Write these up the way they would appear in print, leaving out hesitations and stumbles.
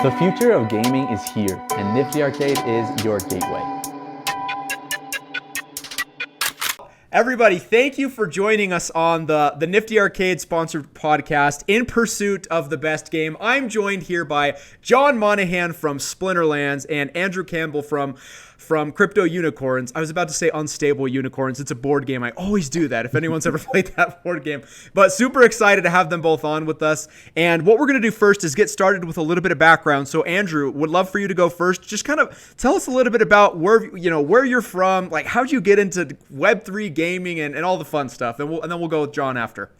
The future of gaming is here, and NFTy Arcade is your gateway. Everybody, thank you for joining us on the NFTy Arcade sponsored podcast, In Pursuit of the Best Game. I'm joined here by John Monahan from Splinterlands and Andrew Campbell from Crypto Unicorns. I was about to say Unstable Unicorns. It's a board game. I always do that if anyone's ever played that board game. But super excited to have them both on with us. And what we're going to do first is get started with a little bit of background. So Andrew, would love for you to go first. Just kind of tell us a little bit about where you're from, like how'd you get into Web3 gaming and all the fun stuff. And then we'll go with John after.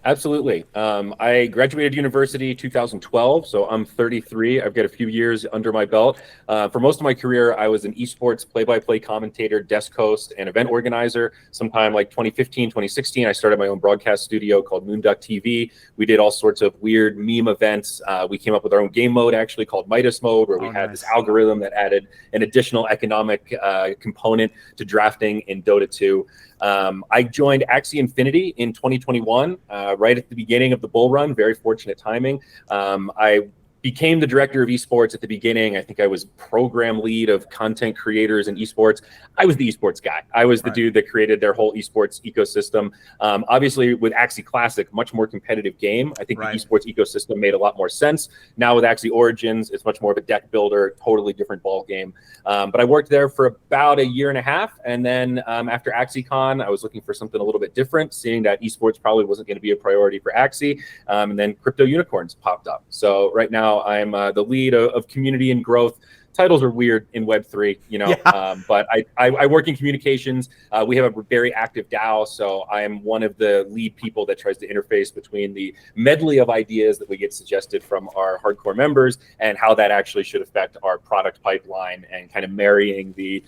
Absolutely. I graduated university 2012, so I'm 33. I've got a few years under my belt. For most of my career, I was an esports play-by-play commentator, desk host, and event organizer. Sometime like 2015, 2016, I started my own broadcast studio called Moonduck TV. We did all sorts of weird meme events. We came up with our own game mode, actually, called Midas Mode, where we had this algorithm that added an additional economic component to drafting in Dota 2. I joined Axie Infinity in 2021, right at the beginning of the bull run. Very fortunate timing. I became the director of esports at the beginning. I think I was program lead of content creators in esports. I was the esports guy. I was the dude that created their whole esports ecosystem. Obviously, with Axie Classic, much more competitive game. I think the esports ecosystem made a lot more sense. Now with Axie Origins, it's much more of a deck builder, totally different ball game. But I worked there for about a year and a half. And then after AxieCon, I was looking for something a little bit different, seeing that esports probably wasn't going to be a priority for Axie. And then Crypto Unicorns popped up. So right now, I'm the lead of community and growth. Titles are weird in Web3, but I work in communications. We have a very active DAO, so I am one of the lead people that tries to interface between the medley of ideas that we get suggested from our hardcore members and how that actually should affect our product pipeline, and kind of marrying the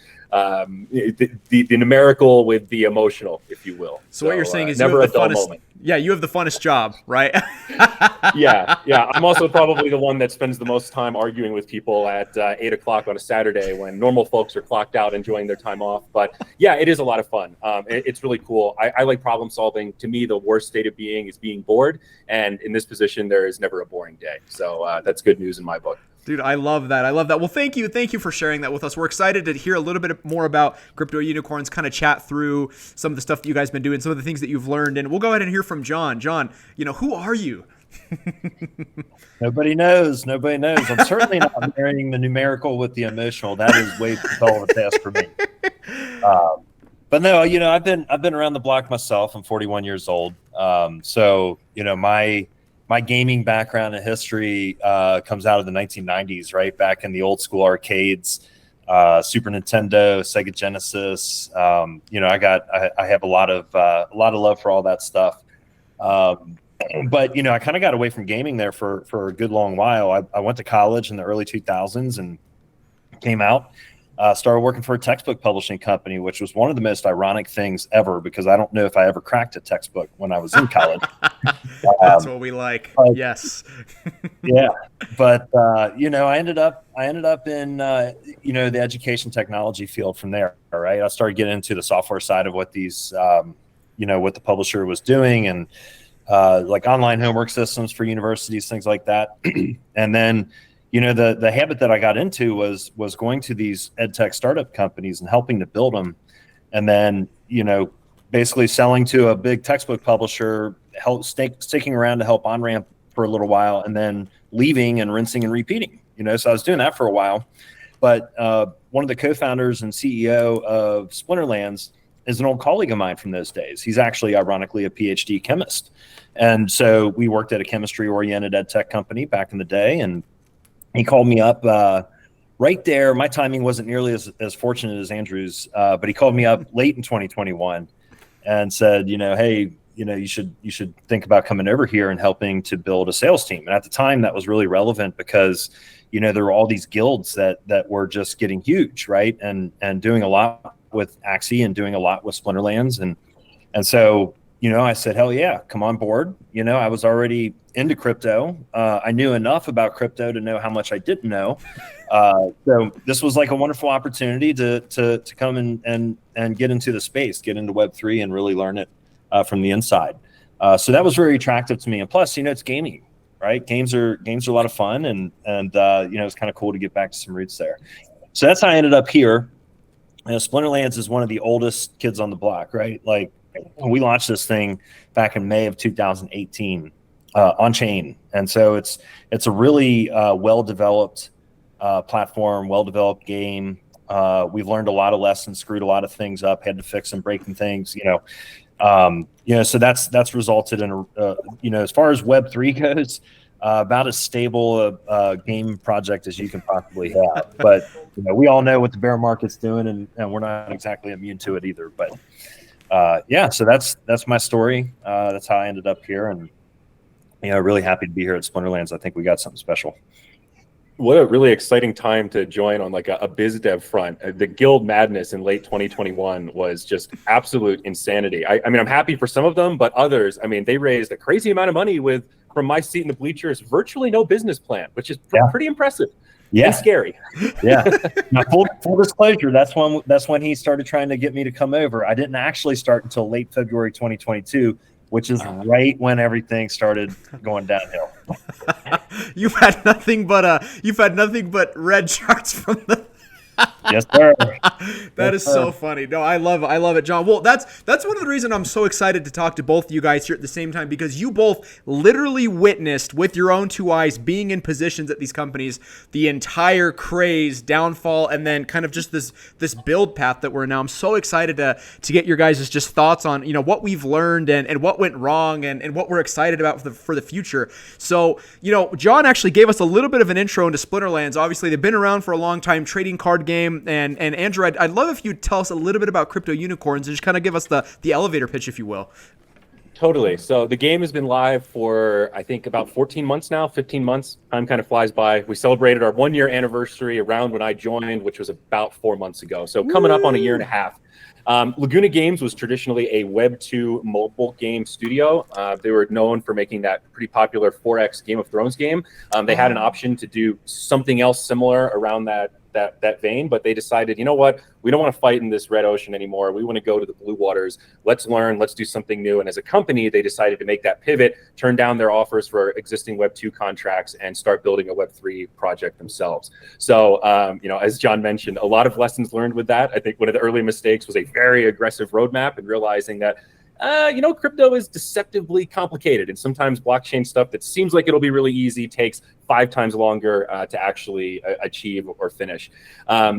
numerical with the emotional, if you will. So what you're saying is never you have a the dull funnest moment. Yeah, you have the funnest job, right? Yeah. I'm also probably the one that spends the most time arguing with people at 8 o'clock on a Saturday when normal folks are clocked out enjoying their time off. But yeah, it is a lot of fun. It's really cool. I like problem solving. To me, the worst state of being is being bored. And in this position, there is never a boring day. So that's good news in my book. Dude, I love that. Well, thank you for sharing that with us. We're excited to hear a little bit more about Crypto Unicorns, kind of chat through some of the stuff that you guys been doing, some of the things that you've learned, and we'll go ahead and hear from John. John, who are you? Nobody knows. I'm certainly not marrying the numerical with the emotional. That is way too tall of a task for me. But no, I've been around the block myself. I'm 41 years old. So my gaming background and history comes out of the 1990s, right? Back in the old school arcades, Super Nintendo, Sega Genesis. I have a lot of love for all that stuff. But I kind of got away from gaming there for a good long while. I went to college in the early 2000s and came out. Started working for a textbook publishing company, which was one of the most ironic things ever, because I don't know if I ever cracked a textbook when I was in college. That's what we like. Yes. Yeah. But, I ended up in, the education technology field from there. All right. I started getting into the software side of what these, what the publisher was doing, and like online homework systems for universities, things like that. And then, the habit that I got into was going to these ed tech startup companies and helping to build them. And then, basically selling to a big textbook publisher, sticking around to help on-ramp for a little while, and then leaving and rinsing and repeating. So I was doing that for a while. But one of the co-founders and CEO of Splinterlands is an old colleague of mine from those days. He's actually, ironically, a PhD chemist. And so we worked at a chemistry-oriented ed tech company back in the day, and he called me up right there. My timing wasn't nearly as fortunate as Andrew's, but he called me up late in 2021 and said, hey, you should think about coming over here and helping to build a sales team. And at the time, that was really relevant because, there were all these guilds that were just getting huge, right? And doing a lot with Axie and doing a lot with Splinterlands. And so, I said, hell yeah, come on board. I was already into crypto. I knew enough about crypto to know how much I didn't know. So this was like a wonderful opportunity to come and get into the space, get into Web3 and really learn it from the inside. So that was very attractive to me. And plus, it's gaming, right? Games are a lot of fun, and it's kind of cool to get back to some roots there. So that's how I ended up here. Splinterlands is one of the oldest kids on the block, right? Like, we launched this thing back in May of 2018 on chain, and so it's a really well-developed platform, well-developed game. We've learned a lot of lessons, screwed a lot of things up, had to fix some breaking things, so that's resulted in as far as Web3 goes, about as stable a game project as you can possibly have. But we all know what the bear market's doing, and we're not exactly immune to it either. But so that's my story. That's how I ended up here, and really happy to be here at Splinterlands. I think we got something special. What a really exciting time to join on like a biz dev front. The guild madness in late 2021 was just absolute insanity. I mean, I'm happy for some of them, but others, I mean, they raised a crazy amount of money with, from my seat in the bleachers, virtually no business plan, which is pretty impressive. Yeah. And scary. Yeah. Now, full disclosure, that's when he started trying to get me to come over. I didn't actually start until late February 2022, which is right when everything started going downhill. You've had nothing but red charts from the. Yes, sir. That is so funny. No, I love it, John. Well, that's one of the reasons I'm so excited to talk to both of you guys here at the same time, because you both literally witnessed with your own two eyes, being in positions at these companies, the entire craze, downfall, and then kind of just this build path that we're in now. I'm so excited to get your guys' just thoughts on what we've learned and what went wrong and what we're excited about for the future. So John actually gave us a little bit of an intro into Splinterlands. Obviously, they've been around for a long time, trading card game, and Andrew, I'd love if you'd tell us a little bit about crypto unicorns and just kind of give us the elevator pitch, if you will. Totally. So the game has been live for, I think, about 14 months now, 15 months. Time kind of flies by. We celebrated our 1-year anniversary around when I joined, which was about 4 months ago. So coming up on a year and a half. Laguna Games was traditionally a Web 2 mobile game studio. They were known for making that pretty popular 4X Game of Thrones game. They had an option to do something else similar around that vein, but they decided, you know what, we don't want to fight in this red ocean anymore. We want to go to the blue waters. Let's learn, let's do something new. And as a company, they decided to make that pivot, turn down their offers for existing Web 2 contracts, and start building a Web 3 project themselves. So, as John mentioned, a lot of lessons learned with that. I think one of the early mistakes was a very aggressive roadmap and realizing that crypto is deceptively complicated, and sometimes blockchain stuff that seems like it'll be really easy takes 5 times longer to actually achieve or finish.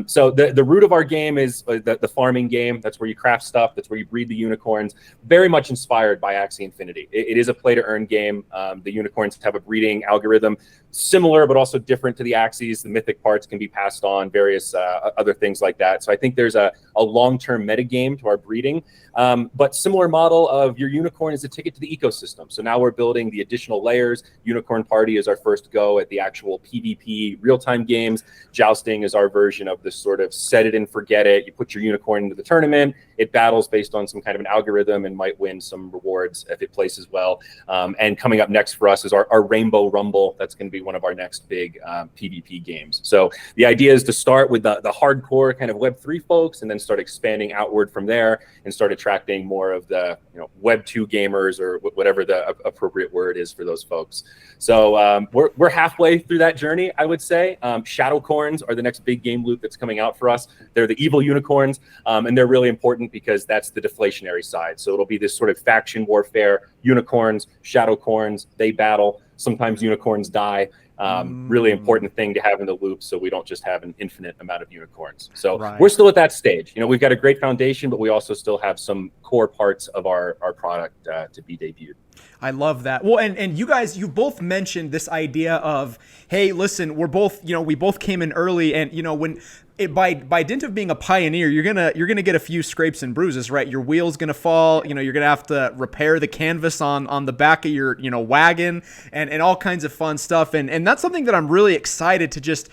So the root of our game is the farming game. That's where you craft stuff. That's where you breed the unicorns. Very much inspired by Axie Infinity. It is a play-to-earn game. The unicorns have a breeding algorithm similar, but also different to the Axies. The mythic parts can be passed on, various other things like that. So I think there's a long-term meta game to our breeding. But similar model of your unicorn is a ticket to the ecosystem. So now we're building the additional layers. Unicorn Party is our first go at the actual PvP real-time games. Jousting is our version of this sort of set it and forget it. You put your unicorn into the tournament. It battles based on some kind of an algorithm and might win some rewards if it places well. And coming up next for us is our Rainbow Rumble. That's going to be one of our next big PvP games. So the idea is to start with the hardcore kind of Web3 folks and then start expanding outward from there and start attracting more of the Web2 gamers, or whatever the appropriate word is for those folks. So we're halfway through that journey, I would say. Shadowcorns are the next big game loop that's coming out for us. They're the evil unicorns, and they're really important because that's the deflationary side. So it'll be this sort of faction warfare. Unicorns, Shadowcorns, they battle. Sometimes unicorns die. Really important thing to have in the loop, so we don't just have an infinite amount of unicorns. So We're still at that stage. We've got a great foundation, but we also still have some core parts of our product to be debuted. I love that. Well, and you guys, you both mentioned this idea of, hey, listen, we're both, we both came in early, and when by dint of being a pioneer, you're gonna get a few scrapes and bruises, right? Your wheel's gonna fall. You're gonna have to repair the canvas on the back of your wagon and all kinds of fun stuff. And that's something that I'm really excited to just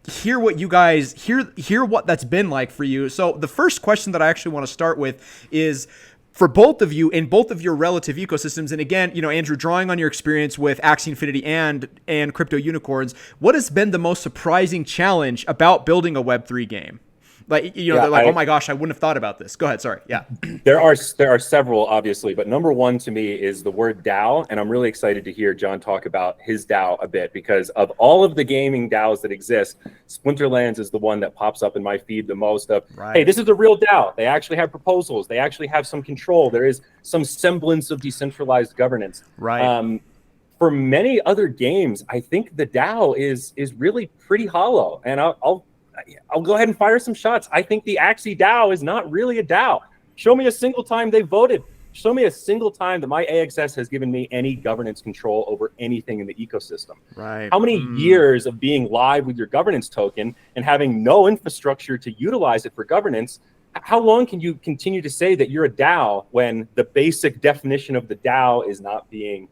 hear what you guys hear what that's been like for you. So the first question that I actually want to start with is, for both of you in both of your relative ecosystems, and again, Andrew, drawing on your experience with Axie Infinity and crypto unicorns, what has been the most surprising challenge about building a Web3 game? Like, Yeah, they're like, oh my gosh, I wouldn't have thought about this. Go ahead. Sorry. Yeah. There are several, obviously, but number one to me is the word DAO, and I'm really excited to hear John talk about his DAO a bit, because of all of the gaming DAOs that exist, Splinterlands is the one that pops up in my feed the most. Of Right. hey, this is a real DAO. They actually have proposals. They actually have some control. There is some semblance of decentralized governance. Right. For many other games, I think the DAO is really pretty hollow, and I'll go ahead and fire some shots. I think the Axie DAO is not really a DAO. Show me a single time they voted. Show me a single time that my AXS has given me any governance control over anything in the ecosystem. Right. How many years of being live with your governance token and having no infrastructure to utilize it for governance? How long can you continue to say that you're a DAO when the basic definition of the DAO is not being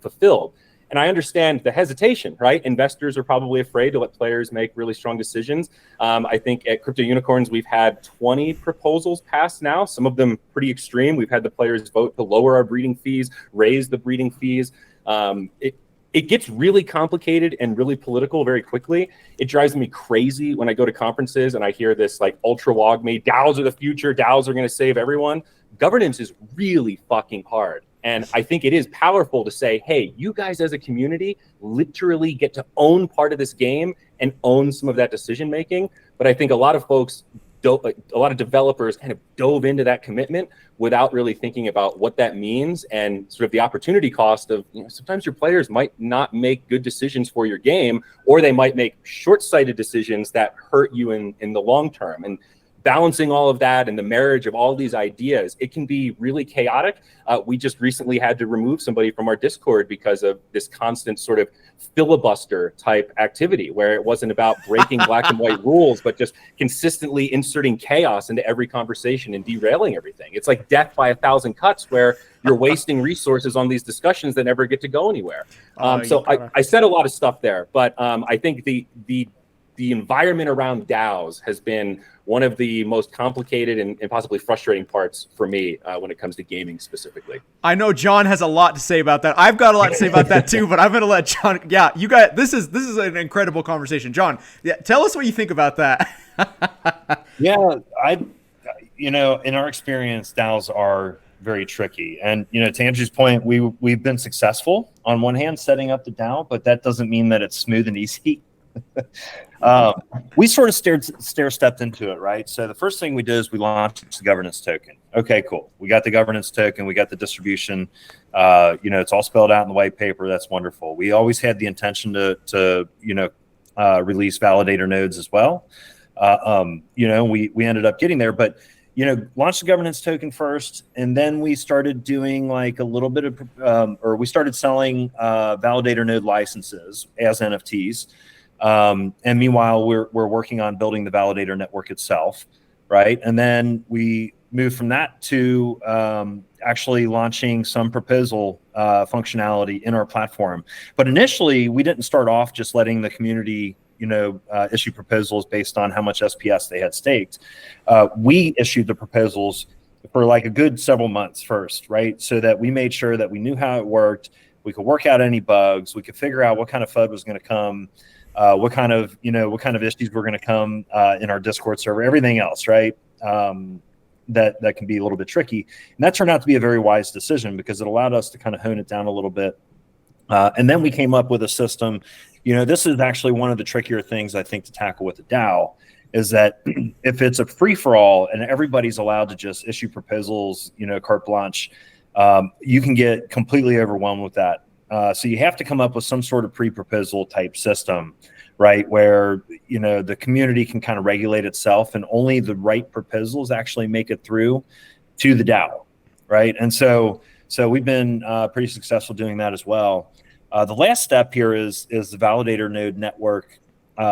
fulfilled? And I understand the hesitation, right? Investors are probably afraid to let players make really strong decisions. I think at Crypto Unicorns, we've had 20 proposals passed now, some of them pretty extreme. We've had the players vote to lower our breeding fees, raise the breeding fees. It gets really complicated and really political very quickly. It drives me crazy when I go to conferences and I hear this like ultra wogme, DAOs are the future, DAOs are going to save everyone. Governance is really fucking hard. And I think it is powerful to say, hey, you guys as a community literally get to own part of this game and own some of that decision making. But I think a lot of folks, a lot of developers kind of dove into that commitment without really thinking about what that means and sort of the opportunity cost of, sometimes your players might not make good decisions for your game, or they might make short-sighted decisions that hurt you in the long term. And balancing all of that and the marriage of all these ideas, it can be really chaotic. We just recently had to remove somebody from our Discord because of this constant sort of filibuster type activity where it wasn't about breaking black and white rules, but just consistently inserting chaos into every conversation and derailing everything. It's like death by 1,000 cuts where you're wasting resources on these discussions that never get to go anywhere. So I said a lot of stuff there, but I think the environment around DAOs has been one of the most complicated and possibly frustrating parts for me when it comes to gaming specifically. I know John has a lot to say about that. I've got a lot to say about that too, but I'm going to let John. Yeah, you guys, this is an incredible conversation. John, yeah, tell us what you think about that. Yeah, in our experience, DAOs are very tricky. And, to Andrew's point, we've been successful on one hand setting up the DAO, but that doesn't mean that it's smooth and easy. We sort of stair-stepped into it, right? So the first thing we did is we launched the governance token. Okay, cool. We got the governance token. We got the distribution. It's all spelled out in the white paper. That's wonderful. We always had the intention to release validator nodes as well. We ended up getting there, but launched the governance token first, and then we started doing like a little bit of, we started selling validator node licenses as NFTs. And meanwhile, we're working on building the validator network itself, right? And then we moved from that to actually launching some proposal functionality in our platform. But initially, we didn't start off just letting the community, issue proposals based on how much SPS they had staked. We issued the proposals for like a good several months first, right? So that we made sure that we knew how it worked. We could work out any bugs. We could figure out what kind of FUD was going to come. What kind of issues were going to come in our Discord server, everything else, right? That can be a little bit tricky. And that turned out to be a very wise decision because it allowed us to kind of hone it down a little bit. And then we came up with a system. This is actually one of the trickier things I think to tackle with the DAO is that if it's a free-for-all and everybody's allowed to just issue proposals, carte blanche, you can get completely overwhelmed with that. So you have to come up with some sort of pre-proposal type system, right? Where, the community can kind of regulate itself and only the right proposals actually make it through to the DAO, right? And so we've been pretty successful doing that as well. The last step here is the validator node network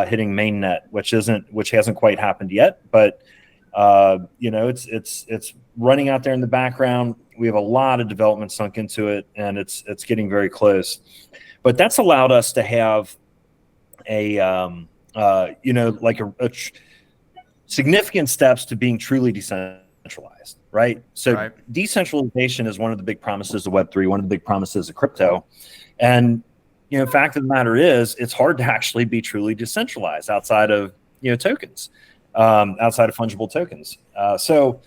hitting mainnet, which hasn't quite happened yet, but it's running out there in the background. We have a lot of development sunk into it, and it's getting very close. But that's allowed us to have significant steps to being truly decentralized, right? So Right. Decentralization is one of the big promises of Web3, one of the big promises of crypto. And, fact of the matter is, it's hard to actually be truly decentralized outside of, tokens. outside of fungible tokens. So,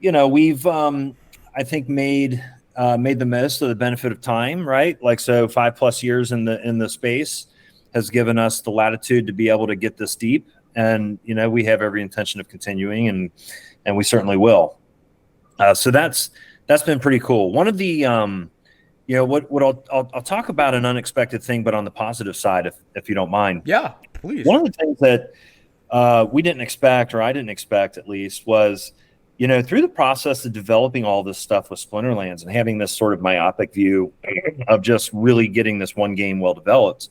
we've I think made the most of the benefit of time, right? Like, so 5+ years in the space has given us the latitude to be able to get this deep, and we have every intention of continuing, and we certainly will. So that's been pretty cool. One of the what I'll talk about an unexpected thing, but on the positive side, if you don't mind. Yeah, please. One of the things that we didn't expect, or I didn't expect at least, was through the process of developing all this stuff with Splinterlands and having this sort of myopic view of just really getting this one game well developed,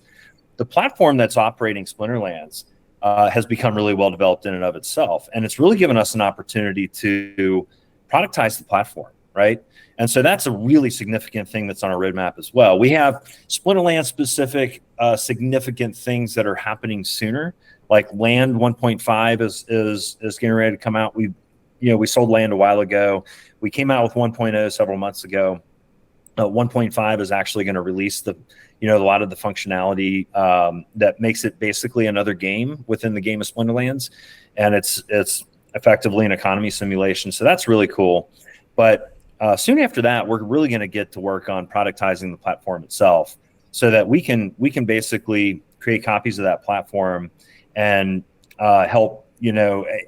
the platform that's operating Splinterlands has become really well developed in and of itself, and it's really given us an opportunity to productize the platform, right? And so that's a really significant thing that's on our roadmap as well. We have Splinterland specific significant things that are happening sooner, like Land 1.5 is getting ready to come out. We sold Land a while ago. We came out with 1.0 several months ago. 1.5 is actually going to release a lot of the functionality that makes it basically another game within the game of Splinterlands, and it's effectively an economy simulation. So that's really cool. But soon after that, we're really going to get to work on productizing the platform itself, so that we can basically create copies of that platform and help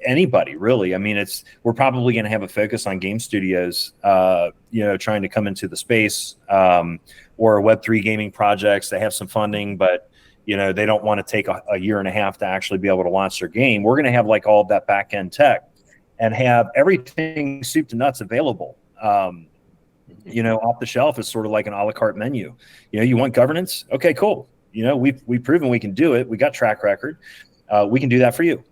anybody really. I mean, we're probably going to have a focus on game studios, trying to come into the space, or Web3 gaming projects that have some funding, but they don't want to take a year and a half to actually be able to launch their game. We're going to have like all of that back end tech and have everything soup to nuts available. Off the shelf is sort of like an a la carte menu. You want governance? Okay, cool. We've proven we can do it. We got track record. We can do that for you.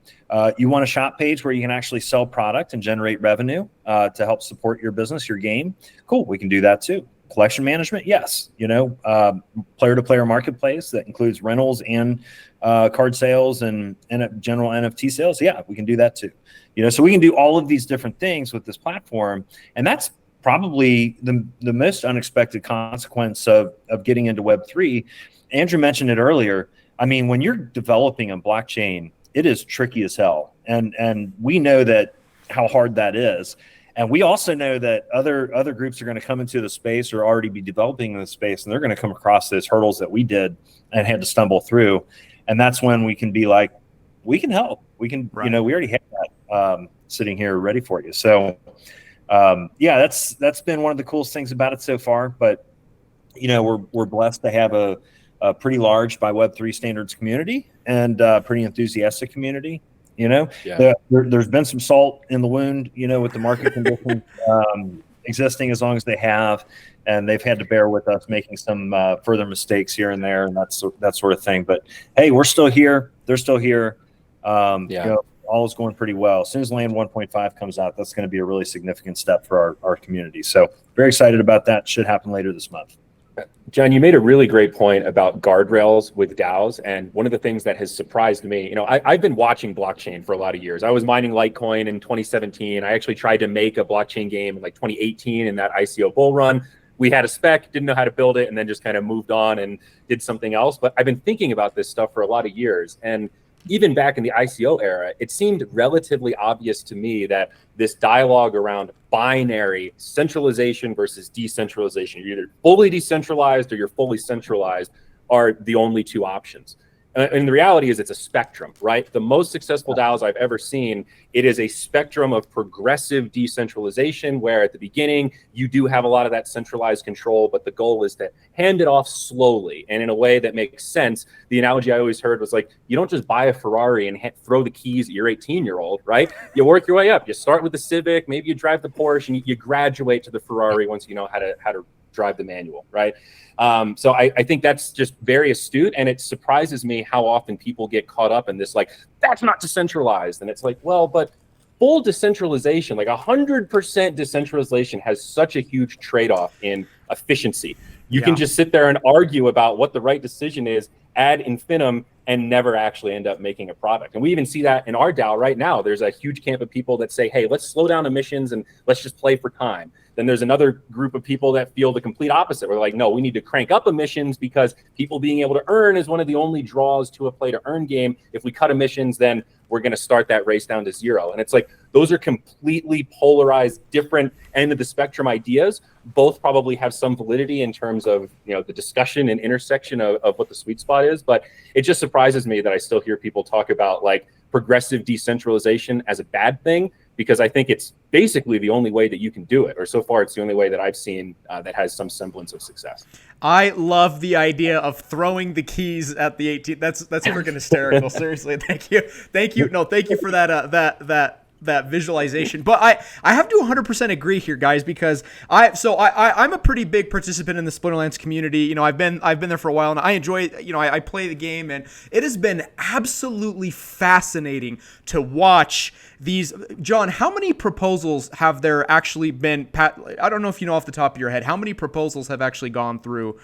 You want a shop page where you can actually sell product and generate revenue to help support your business, your game? Cool, we can do that too. Collection management? Yes. Player-to-player marketplace that includes rentals and card sales and general NFT sales? Yeah, we can do that too. So we can do all of these different things with this platform, and that's probably the most unexpected consequence of getting into Web3. Andrew mentioned it earlier. I mean, when you're developing a blockchain, it is tricky as hell. And we know that how hard that is. And we also know that other groups are going to come into the space or already be developing in the space, and they're going to come across those hurdles that we did and had to stumble through. And that's when we can be like, we can help. We can, we already have that sitting here ready for you. So, that's been one of the coolest things about it so far. But, we're blessed to have a pretty large by Web3 standards community and pretty enthusiastic community. There's been some salt in the wound, with the market conditions existing as long as they have, and they've had to bear with us making some further mistakes here and there, and that sort of thing. But hey, we're still here. They're still here. All is going pretty well. As soon as Land 1.5 comes out, that's going to be a really significant step for our community. So very excited about that. Should happen later this month. John, you made a really great point about guardrails with DAOs. And one of the things that has surprised me, I've been watching blockchain for a lot of years. I was mining Litecoin in 2017. I actually tried to make a blockchain game in like 2018 in that ICO bull run. We had a spec, didn't know how to build it, and then just kind of moved on and did something else. But I've been thinking about this stuff for a lot of years. And even back in the ICO era, it seemed relatively obvious to me that this dialogue around binary centralization versus decentralization, you're either fully decentralized or you're fully centralized, are the only two options. And the reality is it's a spectrum, right? The most successful DAOs I've ever seen, it is a spectrum of progressive decentralization where at the beginning you do have a lot of that centralized control, but the goal is to hand it off slowly and in a way that makes sense. The analogy I always heard was like, you don't just buy a Ferrari and throw the keys at your 18-year-old, right? You work your way up. You start with the Civic, maybe you drive the Porsche, and you graduate to the Ferrari once you know how to drive the manual, right? So I think that's just very astute, and it surprises me how often people get caught up in this, like, that's not decentralized. And it's like, well, but full decentralization, like 100% decentralization has such a huge trade-off in efficiency. You can just sit there and argue about what the right decision is ad infinitum and never actually end up making a product. And we even see that in our DAO right now. There's a huge camp of people that say, hey, let's slow down emissions and let's just play for time. Then there's another group of people that feel the complete opposite. We're like, no, we need to crank up emissions because people being able to earn is one of the only draws to a play to earn game. If we cut emissions, then we're going to start that race down to zero. And it's like, those are completely polarized, different end of the spectrum ideas. Both probably have some validity in terms of, the discussion and intersection of what the sweet spot is. But it just surprises me that I still hear people talk about like progressive decentralization as a bad thing, because I think it's basically the only way that you can do it, or so far it's the only way that I've seen that has some semblance of success. I love the idea of throwing the keys at the 18. That's freaking hysterical. Seriously, thank you. No, thank you for that visualization. But I have to 100% agree here, guys, because I'm a pretty big participant in the Splinterlands community. I've been there for a while, and I enjoy, I play the game, and it has been absolutely fascinating to watch these. John, how many proposals have there actually been? I don't know if you know off the top of your head, how many proposals have actually gone through?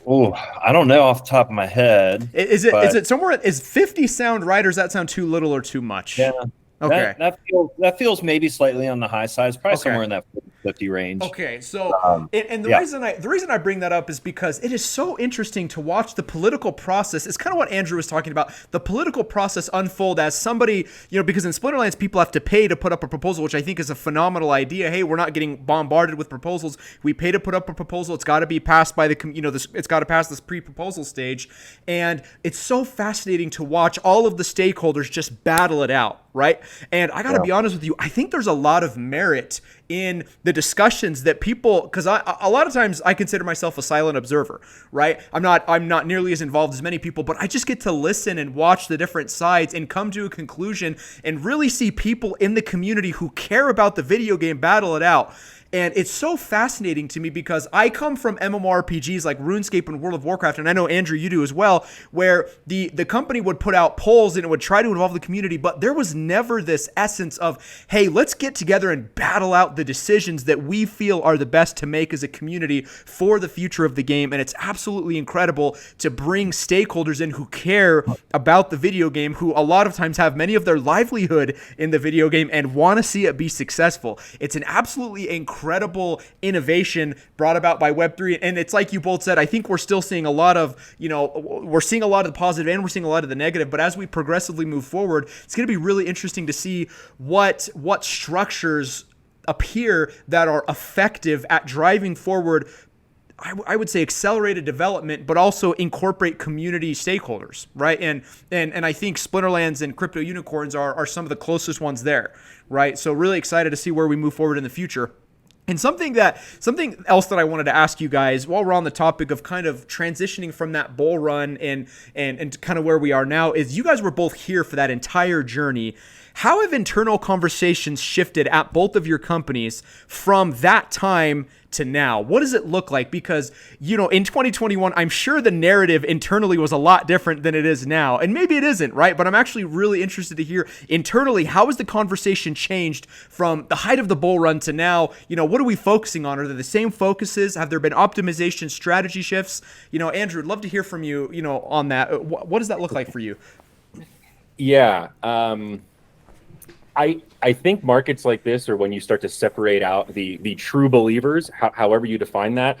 Oh, I don't know off the top of my head. Is it somewhere? Is 50 sound right, or does that sound too little or too much? Yeah. Okay. That feels maybe slightly on the high side. It's probably Okay. somewhere in that 50 range. Okay, so the reason I bring that up is because it is so interesting to watch the political process. It's kind of what Andrew was talking about. The political process unfold as somebody, because in Splinterlands people have to pay to put up a proposal, which I think is a phenomenal idea. Hey, we're not getting bombarded with proposals. We pay to put up a proposal. It's got to be passed by it's got to pass this pre-proposal stage, and it's so fascinating to watch all of the stakeholders just battle it out. Right. And I got to be honest with you, I think there's a lot of merit in the discussions that people, because a lot of times I consider myself a silent observer, right? I'm not nearly as involved as many people, but I just get to listen and watch the different sides and come to a conclusion and really see people in the community who care about the video game battle it out. And it's so fascinating to me because I come from MMORPGs like RuneScape and World of Warcraft, and I know, Andrew, you do as well, where the company would put out polls and it would try to involve the community, but there was never this essence of, hey, let's get together and battle out the decisions that we feel are the best to make as a community for the future of the game. And it's absolutely incredible to bring stakeholders in who care about the video game, who a lot of times have many of their livelihood in the video game and want to see it be successful. It's an absolutely incredible innovation brought about by Web3. And it's like you both said, I think we're still seeing a lot of, we're seeing a lot of the positive and we're seeing a lot of the negative. But as we progressively move forward, it's going to be really interesting to see what structures appear that are effective at driving forward, I would say, accelerated development, but also incorporate community stakeholders, right? And I think Splinterlands and Crypto Unicorns are some of the closest ones there, right? So really excited to see where we move forward in the future. And something else that I wanted to ask you guys while we're on the topic of kind of transitioning from that bull run and kind of where we are now is you guys were both here for that entire journey. How have internal conversations shifted at both of your companies from that time to now? What does it look like? Because, in 2021, I'm sure the narrative internally was a lot different than it is now. And maybe it isn't, right? But I'm actually really interested to hear internally, how has the conversation changed from the height of the bull run to now? What are we focusing on? Are they the same focuses? Have there been optimization strategy shifts? Andrew, I'd love to hear from you, on that. What does that look like for you? Yeah. I think markets like this are when you start to separate out the true believers, however you define that.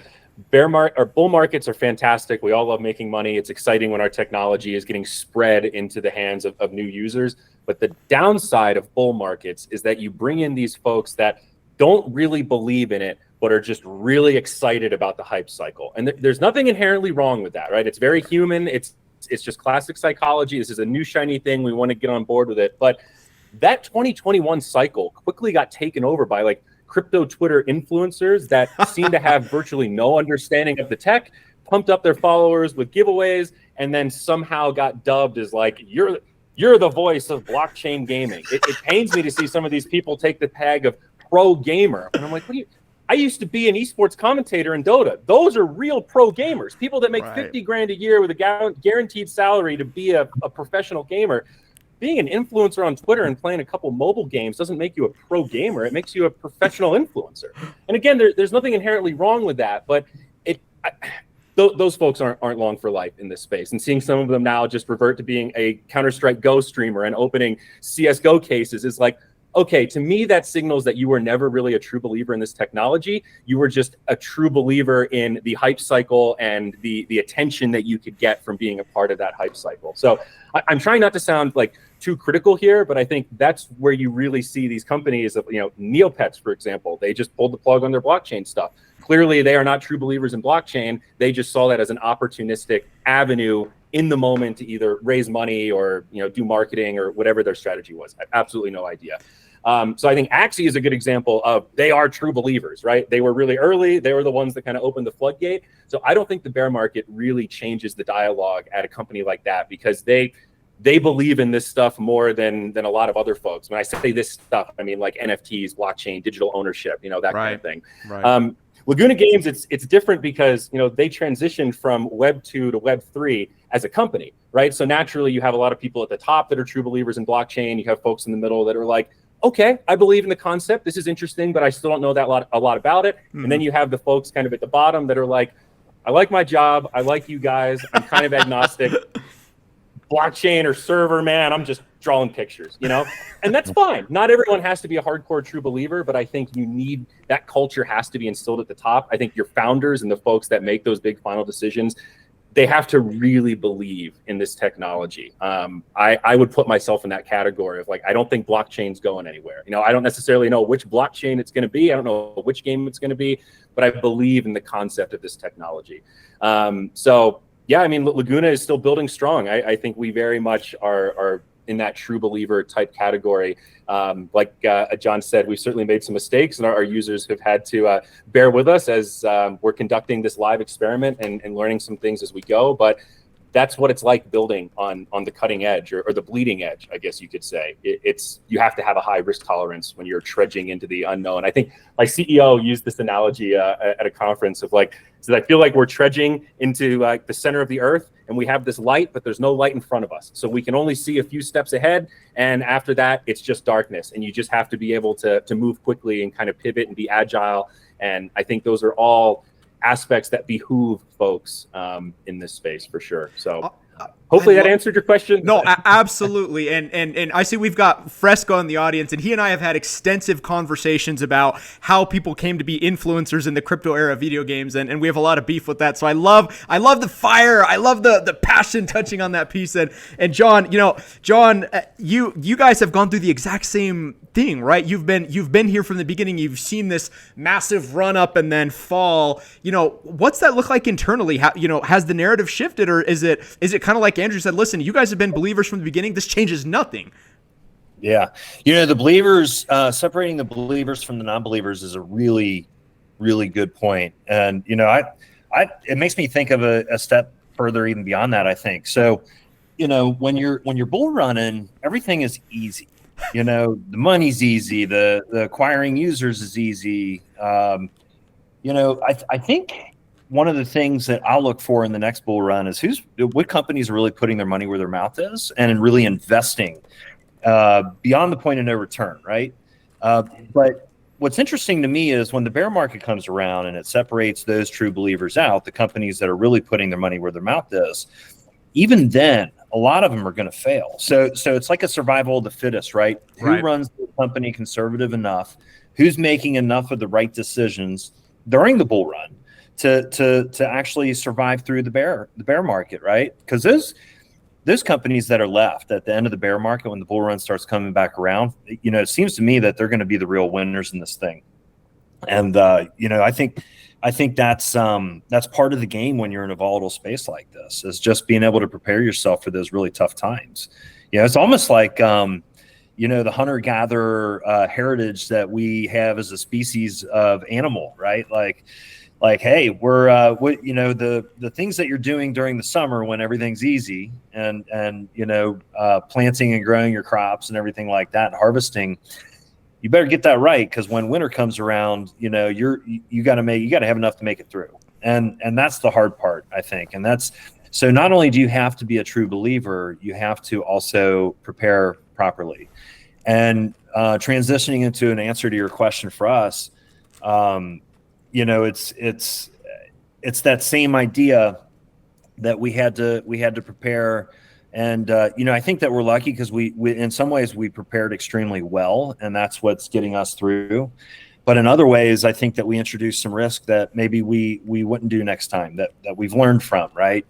Bull markets are fantastic. We all love making money. It's exciting when our technology is getting spread into the hands of new users. But the downside of bull markets is that you bring in these folks that don't really believe in it, but are just really excited about the hype cycle. And there's nothing inherently wrong with that, right? It's very human. It's just classic psychology. This is a new shiny thing. We want to get on board with it. But that 2021 cycle quickly got taken over by like crypto Twitter influencers that seem to have virtually no understanding of the tech, pumped up their followers with giveaways, and then somehow got dubbed as like, you're the voice of blockchain gaming. It pains me to see some of these people take the tag of pro gamer. And I'm like, I used to be an esports commentator in Dota. Those are real pro gamers, people that make 50 grand a year with a guaranteed salary to be a professional gamer. Being an influencer on Twitter and playing a couple mobile games doesn't make you a pro gamer. It makes you a professional influencer. And again, there's nothing inherently wrong with that, but those folks aren't long for life in this space. And seeing some of them now just revert to being a Counter-Strike Go streamer and opening CSGO cases is like, okay, to me, that signals that you were never really a true believer in this technology. You were just a true believer in the hype cycle and the attention that you could get from being a part of that hype cycle. So I'm trying not to sound like too critical here, but I think that's where you really see these companies of, Neopets, for example, they just pulled the plug on their blockchain stuff. Clearly, they are not true believers in blockchain. They just saw that as an opportunistic avenue in the moment to either raise money or do marketing or whatever their strategy was. I have absolutely no idea. So I think Axie is a good example of they are true believers, right? They were really early. They were the ones that kind of opened the floodgate. So I don't think the bear market really changes the dialogue at a company like that, because they believe in this stuff more than a lot of other folks. When I say this stuff, I mean like NFTs, blockchain, digital ownership, that kind of thing. Right. Laguna Games, it's different because they transitioned from Web 2 to Web 3 as a company, right? So naturally, you have a lot of people at the top that are true believers in blockchain. You have folks in the middle that are like, okay, I believe in the concept. This is interesting, but I still don't know a lot about it. Mm-hmm. And then you have the folks kind of at the bottom that are like, I like my job. I like you guys. I'm kind of agnostic. Blockchain or server, man, I'm just drawing pictures, and that's fine. Not everyone has to be a hardcore true believer, but I think that culture has to be instilled at the top. I think your founders and the folks that make those big final decisions, they have to really believe in this technology. I would put myself in that category of like, I don't think blockchain's going anywhere. I don't necessarily know which blockchain it's going to be. I don't know which game it's going to be, but I believe in the concept of this technology. So yeah, I mean, Laguna is still building strong. I think we very much are in that true believer type category. Like John said, we've certainly made some mistakes, and our users have had to bear with us as we're conducting this live experiment and learning some things as we go. But that's what it's like building on the cutting edge or the bleeding edge, I guess you could say. You have to have a high risk tolerance when you're trudging into the unknown. I think my CEO used this analogy at a conference of like, so I feel like we're trudging into the center of the earth, and we have this light, but there's no light in front of us. So we can only see a few steps ahead. And after that, it's just darkness. And you just have to be able to move quickly and kind of pivot and be agile. And I think those are all aspects that behoove folks in this space for sure. So hopefully that answered your question. No, absolutely. And I see we've got Fresco in the audience, and he and I have had extensive conversations about how people came to be influencers in the crypto era of video games, and we have a lot of beef with that. So I love the fire. I love the passion touching on that piece. And John, you guys have gone through the exact same thing, right? You've been here from the beginning. You've seen this massive run up and then fall. What's that look like internally? How, has the narrative shifted, or is it kind of like Andrew said, listen, you guys have been believers from the beginning. This changes nothing. Yeah. The believers, separating the believers from the non-believers is a really, really good point. And, it makes me think of a step further even beyond that, I think. So, when you're bull running, everything is easy. The money's easy. The acquiring users is easy. I think one of the things that I'll look for in the next bull run is what companies are really putting their money where their mouth is and really investing beyond the point of no return, right? But what's interesting to me is when the bear market comes around and it separates those true believers out, the companies that are really putting their money where their mouth is, even then, a lot of them are going to fail. So it's like a survival of the fittest, right? Who runs the company conservative enough? Who's making enough of the right decisions during the bull run to actually survive through the bear market, right? Because those companies that are left at the end of the bear market when the bull run starts coming back around, it seems to me that they're going to be the real winners in this thing. And I think that's part of the game when you're in a volatile space like this, is just being able to prepare yourself for those really tough times. It's almost like the hunter-gatherer heritage that we have as a species of animal, right? Like, hey, we're the things that you're doing during the summer when everything's easy and planting and growing your crops and everything like that, and harvesting, you better get that right, because when winter comes around, you got to have enough to make it through, and that's the hard part, I think. And that's so not only do you have to be a true believer, you have to also prepare properly. And transitioning into an answer to your question for us, it's that same idea that we had to prepare And I think that we're lucky because we in some ways we prepared extremely well, and that's what's getting us through. But in other ways, I think that we introduced some risk that maybe we wouldn't do next time, that we've learned from, right?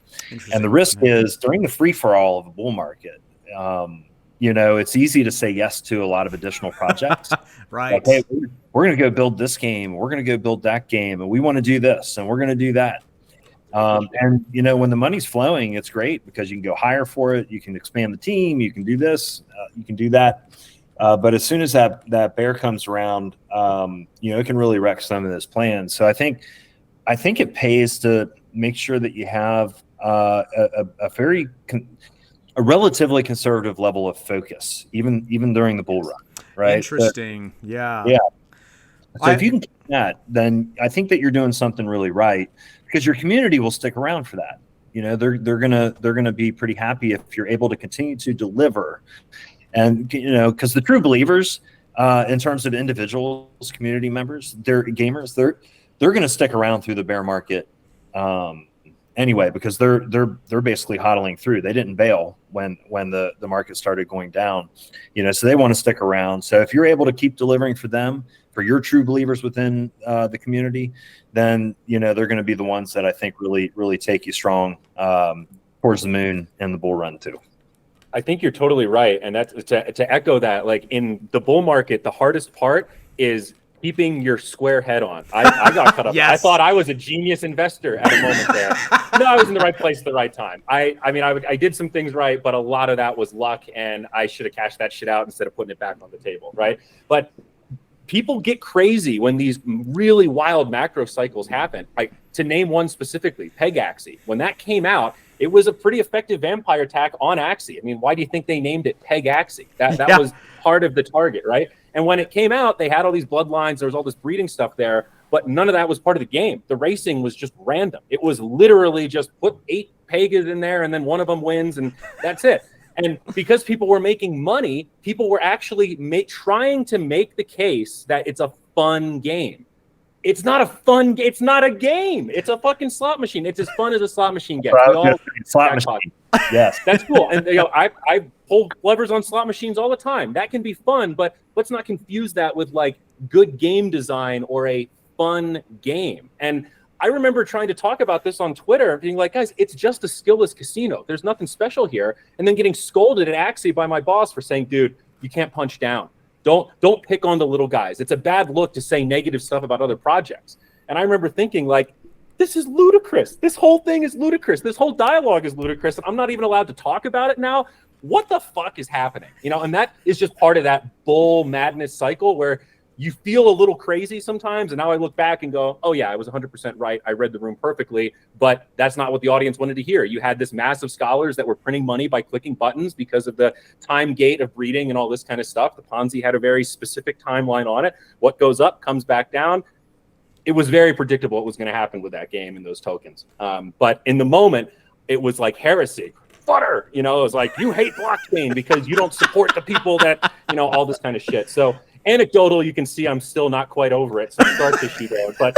And the risk is during the free for all of a bull market. It's easy to say yes to a lot of additional projects. Right. Like, hey, we're going to go build this game. We're going to go build that game. And we want to do this and we're going to do that. And when the money's flowing, it's great because you can go hire for it. You can expand the team. You can do this. You can do that. But as soon as that bear comes around, it can really wreck some of those plans. So I think it pays to make sure that you have a relatively conservative level of focus, even during the bull run, right? Interesting. Yeah. So if you can keep that, then I think that you're doing something really right because your community will stick around for that. They're gonna be pretty happy if you're able to continue to deliver, and because the true believers, in terms of individuals, community members, they're gamers. They're gonna stick around through the bear market. Anyway, because they're basically hodling through. They didn't bail when the market started going down, so they want to stick around. So if you're able to keep delivering for them, for your true believers within the community, then they're going to be the ones that I think really take you strong towards the moon and the bull run too. I think you're totally right, and that's to echo that. Like in the bull market, the hardest part is keeping your square head on. I got cut up. Yes. I thought I was a genius investor at a moment there. No, I was in the right place at the right time. I did some things right, but a lot of that was luck, and I should have cashed that shit out instead of putting it back on the table, right? But people get crazy when these really wild macro cycles happen. Like to name one specifically, Peg Axie. When that came out, it was a pretty effective vampire attack on Axie. I mean, why do you think they named it Peg Axie? That was part of the target, right? And when it came out, they had all these bloodlines. There was all this breeding stuff there, but none of that was part of the game. The racing was just random. It was literally just put 8 Pegas in there and then one of them wins and that's it. And because people were making money, people were actually trying to make the case that it's a fun game. It's not a fun game. It's not a game. It's a fucking slot machine. It's as fun as a slot machine gets. Slot machine. Yes. That's cool. And I pull levers on slot machines all the time. That can be fun, but let's not confuse that with like good game design or a fun game. And I remember trying to talk about this on Twitter, being like, guys, it's just a skillless casino. There's nothing special here. And then getting scolded at Axie by my boss for saying, dude, you can't punch down. Don't pick on the little guys. It's a bad look to say negative stuff about other projects. And I remember thinking like, this is ludicrous. This whole thing is ludicrous. This whole dialogue is ludicrous. And I'm not even allowed to talk about it now. What the fuck is happening? And that is just part of that bull madness cycle where you feel a little crazy sometimes. And now I look back and go, oh yeah, I was 100% right. I read the room perfectly, but that's not what the audience wanted to hear. You had this mass of scholars that were printing money by clicking buttons because of the time gate of breeding and all this kind of stuff. The Ponzi had a very specific timeline on it. What goes up comes back down. It was very predictable what was going to happen with that game and those tokens. But in the moment, it was like heresy. Butter, it was like, you hate blockchain because you don't support the people that, all this kind of shit. So anecdotal, you can see I'm still not quite over it. Some scar tissue there. But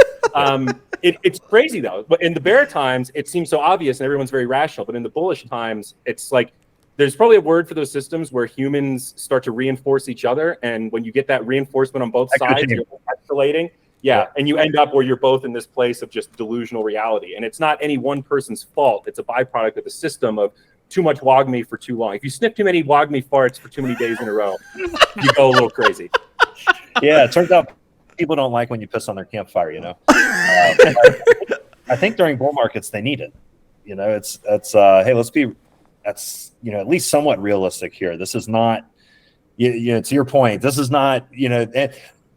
it's crazy, though. But in the bear times, it seems so obvious and everyone's very rational. But in the bullish times, it's like there's probably a word for those systems where humans start to reinforce each other. And when you get that reinforcement on both sides, you're escalating. Yeah, and you end up where you're both in this place of just delusional reality. And it's not any one person's fault. It's a byproduct of the system of too much WAGMI for too long. If you sniff too many WAGMI farts for too many days in a row, you go a little crazy. Yeah, it turns out people don't like when you piss on their campfire, I think during bull markets, they need it. Hey, let's be, at least somewhat realistic here. This is not, to your point, this is not,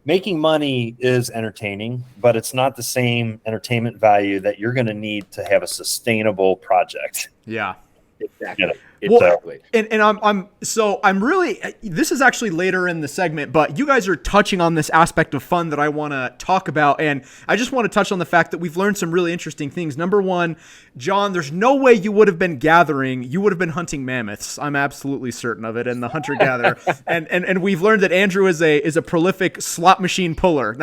making money is entertaining, but it's not the same entertainment value that you're going to need to have a sustainable project. Yeah. Exactly. Well, and I'm really, this is actually later in the segment, but you guys are touching on this aspect of fun that I want to talk about. And I just want to touch on the fact that we've learned some really interesting things. Number one, John, there's no way you would have been gathering. You would have been hunting mammoths. I'm absolutely certain of it. And the hunter gatherer. and we've learned that Andrew is a prolific slot machine puller.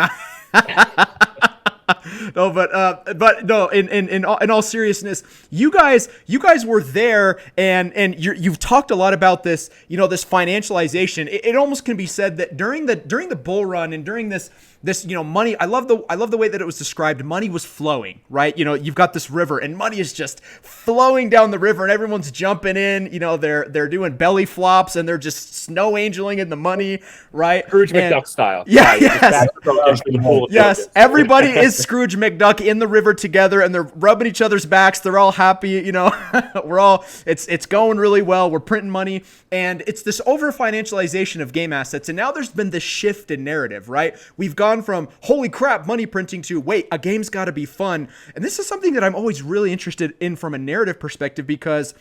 But no. In all seriousness, you guys were there, and you've talked a lot about this. This financialization. It almost can be said that during the bull run and during this money. I love the way that it was described. Money was flowing, right? You've got this river, and money is just flowing down the river, and everyone's jumping in. They're doing belly flops, and they're just snow angeling in the money, right? Scrooge McDuck style. Yeah, yes. Yes, everybody is Scrooge McDuck in the river together, and they're rubbing each other's backs. They're all happy, it's going really well. We're printing money, and it's this over financialization of game assets. And now there's been this shift in narrative, right? We've gone from holy crap money printing to wait, a game's got to be fun. And this is something that I'm always really interested in from a narrative perspective, because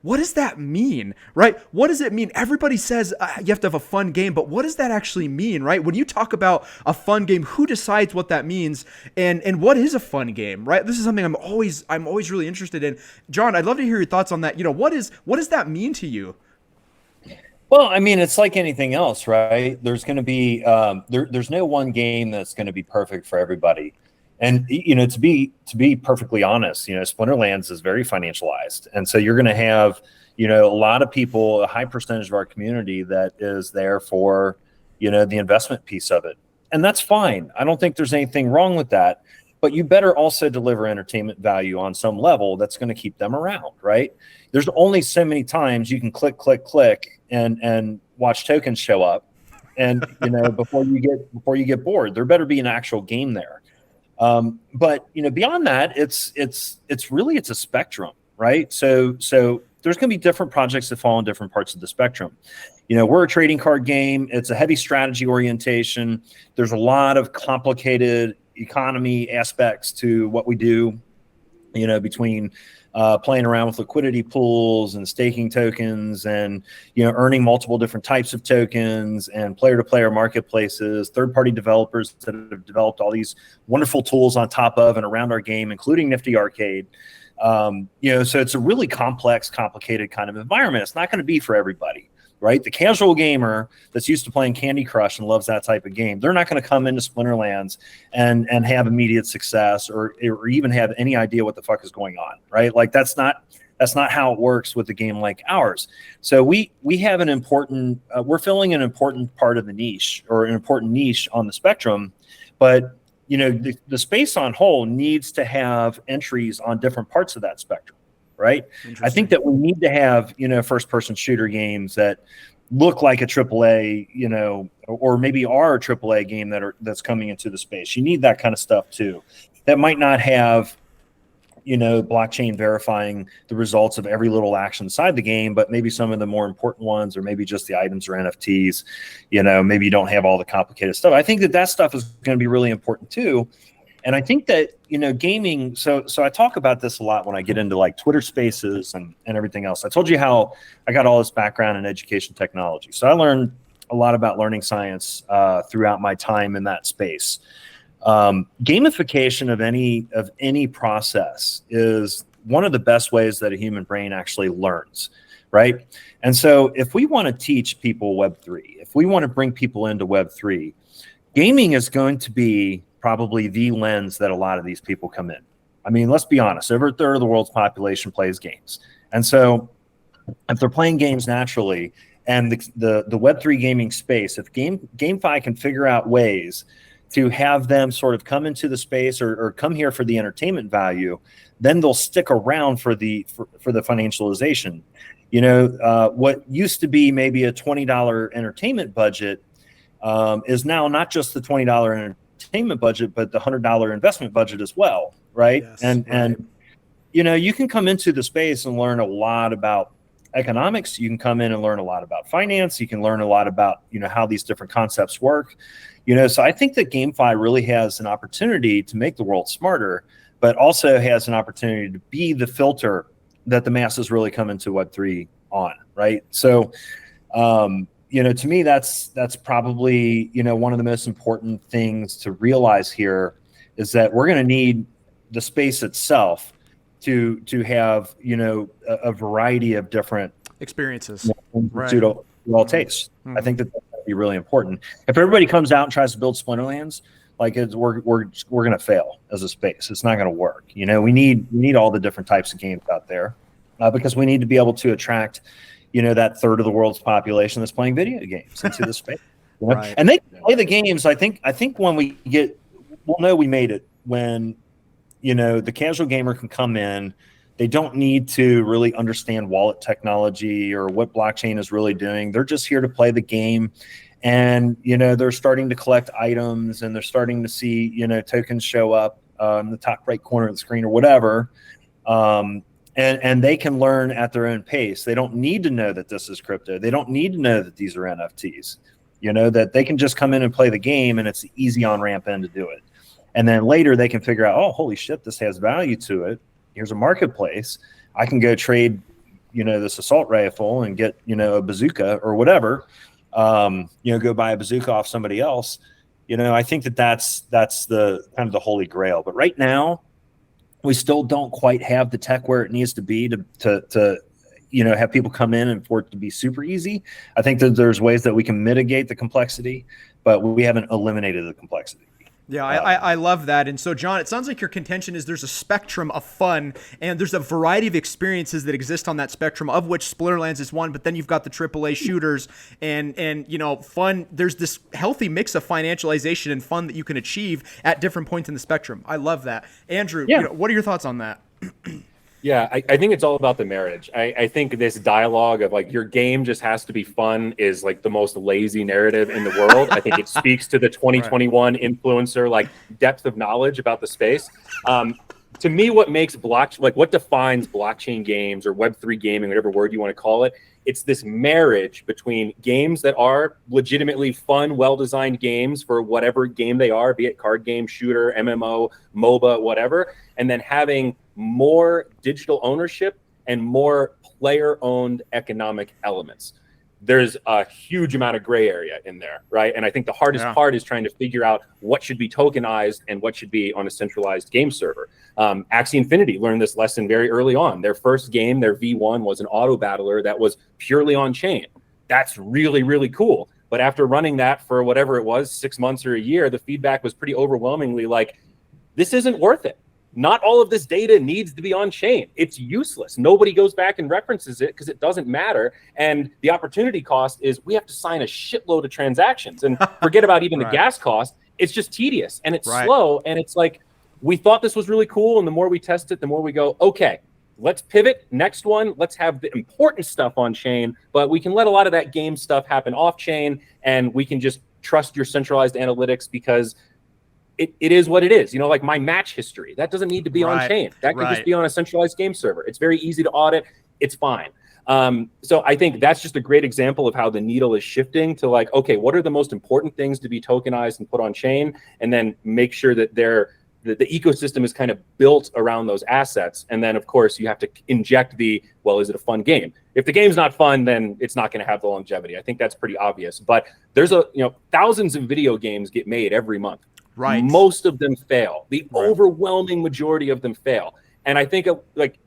what does that mean, right? What does it mean? Everybody says you have to have a fun game, but what does that actually mean, right? When you talk about a fun game, who decides what that means, and what is a fun game, right? This is something I'm always really interested in. John, I'd love to hear your thoughts on that. What does that mean to you? Well, I mean, it's like anything else, right? There's going to be there's no one game that's going to be perfect for everybody. And to be perfectly honest, Splinterlands is very financialized, and so you're going to have a lot of people, a high percentage of our community that is there for the investment piece of it, and that's fine. I don't think there's anything wrong with that. But you better also deliver entertainment value on some level that's going to keep them around, right? There's only so many times you can click, and watch tokens show up, and before you get bored. There better be an actual game there. But beyond that, it's a spectrum, right? So there's going to be different projects that fall in different parts of the spectrum. We're a trading card game. It's a heavy strategy orientation. There's a lot of complicated economy aspects to what we do, between playing around with liquidity pools and staking tokens, and earning multiple different types of tokens, and player-to-player marketplaces, third-party developers that have developed all these wonderful tools on top of and around our game, including NFTy Arcade. So it's a really complex, complicated kind of environment. It's not going to be for everybody, right? The casual gamer that's used to playing Candy Crush and loves that type of game, they're not going to come into Splinterlands and have immediate success or even have any idea what the fuck is going on, right? Like that's not how it works with a game like ours. So we have an important, we're filling an important part of the niche, or an important niche on the spectrum, but the space on whole needs to have entries on different parts of that spectrum. Right. I think that we need to have, first person shooter games that look like a AAA, or maybe are a AAA game that's coming into the space. You need that kind of stuff too. That might not have, blockchain verifying the results of every little action inside the game, but maybe some of the more important ones, or maybe just the items or NFTs, maybe you don't have all the complicated stuff. I think that stuff is going to be really important too. And I think that, gaming, so I talk about this a lot when I get into like Twitter spaces and everything else. I told you how I got all this background in education technology. So I learned a lot about learning science throughout my time in that space. Gamification of any process is one of the best ways that a human brain actually learns, right? And so if we want to teach people Web3, if we want to bring people into Web3, gaming is going to be probably the lens that a lot of these people come in. I mean, let's be honest, over a third of the world's population plays games. And so if they're playing games naturally, and the Web3 gaming space, if GameFi can figure out ways to have them sort of come into the space or come here for the entertainment value, then they'll stick around for the financialization. What used to be maybe a $20 entertainment budget is now not just the $20 entertainment budget, but the $100 investment budget as well, right? Yes, and you can come into the space and learn a lot about economics. You can come in and learn a lot about finance. You can learn a lot about how these different concepts work. So I think that GameFi really has an opportunity to make the world smarter, but also has an opportunity to be the filter that the masses really come into Web3 on, right? So to me, that's probably, one of the most important things to realize here is that we're going to need the space itself to have, a variety of different experiences, right? To all tastes. I think that's going to be really important. If everybody comes out and tries to build Splinterlands, like we're going to fail as a space. It's not going to work. You know, we need all the different types of games out there because we need to be able to attract, you know, that third of the world's population that's playing video games into the space. You know? Right. And they play the games. I think when we'll know we made it when, you know, the casual gamer can come in. They don't need to really understand wallet technology or what blockchain is really doing. They're just here to play the game. And, you know, they're starting to collect items and they're starting to see, you know, tokens show up in the top right corner of the screen or whatever. And they can learn at their own pace. They don't need to know that this is crypto. They don't need to know that these are NFTs, you know, that they can just come in and play the game and it's the easy on-ramp in to do it. And then later they can figure out, oh, holy shit, this has value to it. Here's a marketplace. I can go trade, you know, this assault rifle and get, you know, a bazooka or whatever. You know, go buy a bazooka off somebody else. You know, I think that's the kind of the holy grail. But right now, we still don't quite have the tech where it needs to be to you know, have people come in and for it to be super easy. I think that there's ways that we can mitigate the complexity, but we haven't eliminated the complexity. Yeah, I love that. And so, John, it sounds like your contention is there's a spectrum of fun and there's a variety of experiences that exist on that spectrum, of which Splinterlands is one, but then you've got the AAA shooters and you know, fun. There's this healthy mix of financialization and fun that you can achieve at different points in the spectrum. I love that. Andrew, you know, what are your thoughts on that? Yeah, I think it's all about the marriage. I think this dialogue of like your game just has to be fun is like the most lazy narrative in the world. I think it speaks to the 2021 influencer like depth of knowledge about the space. To me, what makes what defines blockchain games or Web3 gaming, whatever word you want to call it, it's this marriage between games that are legitimately fun, well-designed games for whatever game they are, be it card game, shooter, MMO, MOBA, whatever, and then having more digital ownership and more player-owned economic elements. There's a huge amount of gray area in there, right? And I think the hardest part is trying to figure out what should be tokenized and what should be on a centralized game server. Axie Infinity learned this lesson very early on. Their first game, their V1, was an auto battler that was purely on chain. That's really, really cool. But after running that for whatever it was, 6 months or a year, the feedback was pretty overwhelmingly like, this isn't worth it. Not all of this data needs to be on chain. It's useless. Nobody goes back and references it because it doesn't matter. And the opportunity cost is we have to sign a shitload of transactions and forget about even the gas cost. It's just tedious and it's slow. And it's like, we thought this was really cool. And the more we test it, the more we go, okay, let's pivot. Next one, let's have the important stuff on chain, but we can let a lot of that game stuff happen off chain and we can just trust your centralized analytics because it is what it is. You know, like my match history, that doesn't need to be on chain. That could just be on a centralized game server. It's very easy to audit. It's fine. So I think that's just a great example of how the needle is shifting to like, okay, what are the most important things to be tokenized and put on chain? And then make sure that the ecosystem is kind of built around those assets. And then of course you have to inject well, is it a fun game? If the game's not fun, then it's not going to have the longevity. I think that's pretty obvious, but there's thousands of video games get made every month. Right. Most of them fail. The overwhelming majority of them fail. And I think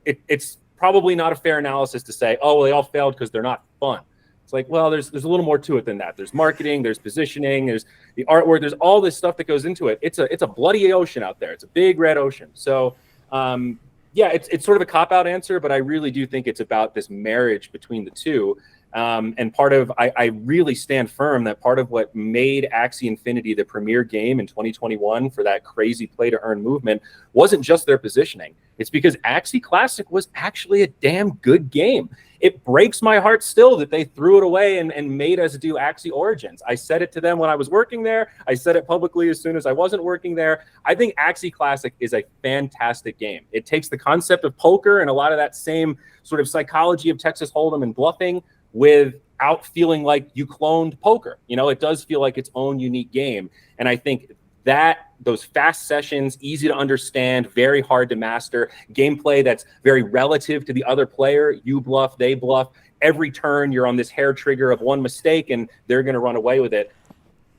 it's probably not a fair analysis to say, oh, well, they all failed because they're not fun. It's like, well, there's a little more to it than that. There's marketing, there's positioning, there's the artwork, there's all this stuff that goes into it. It's a bloody ocean out there. It's a big red ocean. So yeah, it's sort of a cop-out answer, but I really do think it's about this marriage between the two. And I really stand firm that part of what made Axie Infinity the premier game in 2021 for that crazy play to earn movement wasn't just their positioning. It's because Axie Classic was actually a damn good game. It breaks my heart still that they threw it away and made us do Axie Origins. I said it to them when I was working there. I said it publicly as soon as I wasn't working there. I think Axie Classic is a fantastic game. It takes the concept of poker and a lot of that same sort of psychology of Texas Hold'em and bluffing without feeling like you cloned poker. You know, it does feel like its own unique game. And I think that those fast sessions, easy to understand, very hard to master, gameplay that's very relative to the other player, you bluff, they bluff, every turn you're on this hair trigger of one mistake and they're going to run away with it.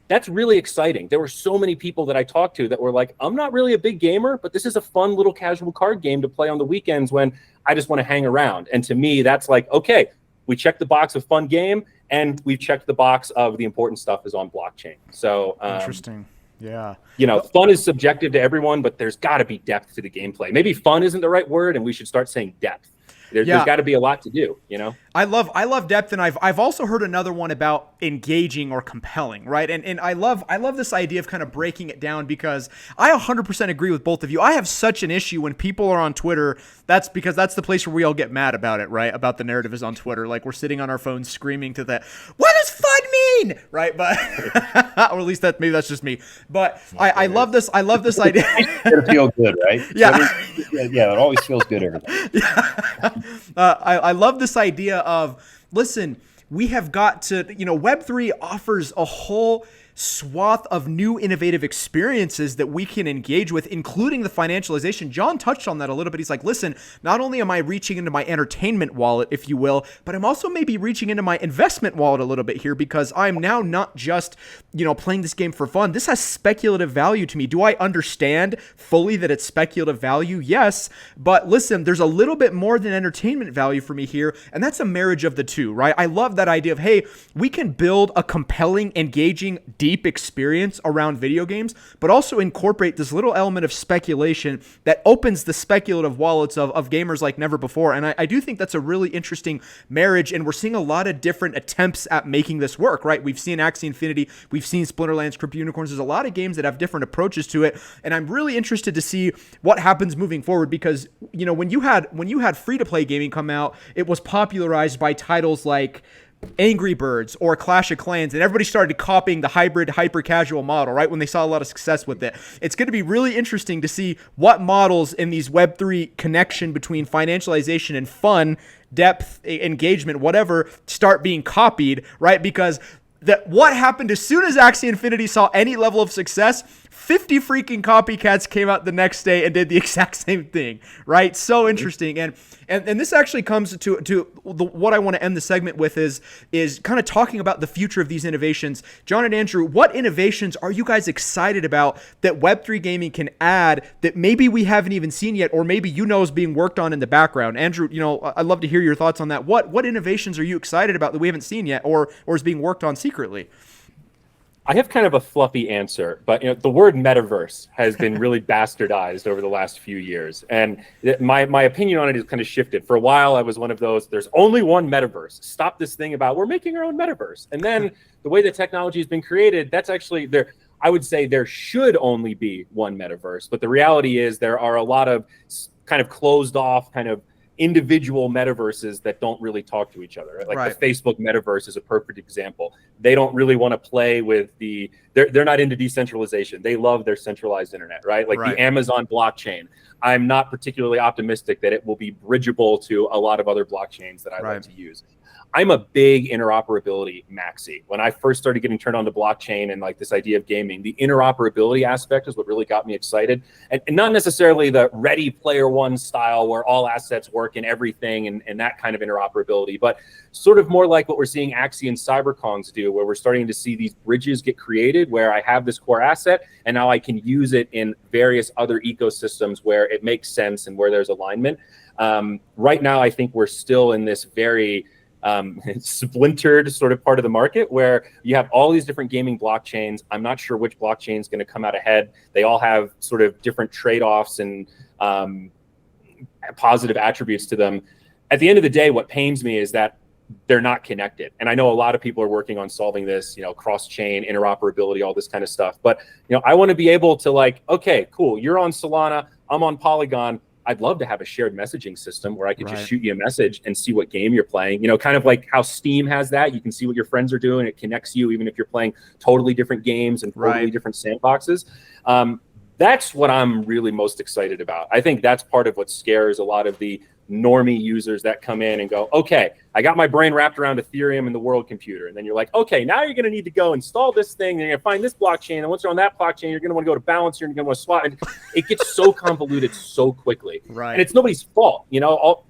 That's really exciting. There were so many people that I talked to that were like, I'm not really a big gamer, but this is a fun little casual card game to play on the weekends when I just want to hang around. And to me, that's like, okay, we checked the box of fun game and we've checked the box of the important stuff is on blockchain. So interesting. Yeah. Fun is subjective to everyone, but there's got to be depth to the gameplay. Maybe fun isn't the right word, and we should start saying depth. There's got to be a lot to do, I love depth, and I've also heard another one about engaging or compelling, right? And I love this idea of kind of breaking it down, because I 100% agree with both of you. I have such an issue when people are on Twitter. That's because that's the place where we all get mad about it, right? About the narrative is on Twitter. Like, we're sitting on our phones screaming to the, what does fun mean? Right? But or at least maybe that's just me. But I love this idea. It'll feel good, right? Yeah. Yeah, it always feels good every time. Yeah. I love this idea of, listen, we have got to, Web3 offers a whole swath of new innovative experiences that we can engage with, including the financialization. John touched on that a little bit. He's like, listen, not only am I reaching into my entertainment wallet, if you will, but I'm also maybe reaching into my investment wallet a little bit here, because I'm now not just, playing this game for fun. This has speculative value to me. Do I understand fully that it's speculative value? Yes. But listen, there's a little bit more than entertainment value for me here, and that's a marriage of the two, right? I love that idea of, hey, we can build a compelling, engaging, deep experience around video games, but also incorporate this little element of speculation that opens the speculative wallets of gamers like never before. And I do think that's a really interesting marriage, and we're seeing a lot of different attempts at making this work, right? We've seen Axie Infinity, we've seen Splinterlands, Crypto Unicorns. There's a lot of games that have different approaches to it, and I'm really interested to see what happens moving forward, because when you had free-to-play gaming come out, it was popularized by titles like Angry Birds or Clash of Clans, and everybody started copying the hybrid hyper-casual model, right, when they saw a lot of success with it. It's going to be really interesting to see what models in these Web3 connection between financialization and fun, depth, engagement, whatever, start being copied, right? Because what happened as soon as Axie Infinity saw any level of success, 50 freaking copycats came out the next day and did the exact same thing, right? So interesting. And this actually comes to what I want to end the segment with is kind of talking about the future of these innovations. John and Andrew, what innovations are you guys excited about that Web3 gaming can add that maybe we haven't even seen yet, or maybe is being worked on in the background? Andrew, I'd love to hear your thoughts on that. What innovations are you excited about that we haven't seen yet, or is being worked on secretly? I have kind of a fluffy answer, but the word metaverse has been really bastardized over the last few years, and my opinion on it has kind of shifted. For a while, I was one of those, there's only one metaverse. Stop this thing about we're making our own metaverse. And then the way the technology has been created, that's actually there. I would say there should only be one metaverse, but the reality is there are a lot of kind of closed off kind of individual metaverses that don't really talk to each other. Right? Like the Facebook metaverse is a perfect example. They don't really want to play with they're not into decentralization. They love their centralized internet, right? Like the Amazon blockchain. I'm not particularly optimistic that it will be bridgeable to a lot of other blockchains that I like to use. I'm a big interoperability maxi. When I first started getting turned on to blockchain and like this idea of gaming, the interoperability aspect is what really got me excited. And not necessarily the Ready Player One style where all assets work and everything and that kind of interoperability, but sort of more like what we're seeing Axie and Cyberkongs do, where we're starting to see these bridges get created where I have this core asset and now I can use it in various other ecosystems where it makes sense and where there's alignment. Right now, I think we're still in this very splintered sort of part of the market where you have all these different gaming blockchains. I'm not sure which blockchain is going to come out ahead. They all have sort of different trade-offs and positive attributes to them. At the end of the day, what pains me is that they're not connected. And I know a lot of people are working on solving this, cross-chain interoperability, all this kind of stuff. But, I want to be able to like, okay, cool. You're on Solana. I'm on Polygon. I'd love to have a shared messaging system where I could just shoot you a message and see what game you're playing, kind of like how Steam has that. You can see what your friends are doing. It connects you, even if you're playing totally different games and totally different sandboxes. That's what I'm really most excited about. I think that's part of what scares a lot of the normie users that come in and go, okay, I got my brain wrapped around Ethereum and the world computer. And then you're like, okay, now you're going to need to go install this thing. And you're going to find this blockchain. And once you're on that blockchain, you're going to want to go to Balancer and you're going to want to swap. And it gets so convoluted so quickly. And it's nobody's fault.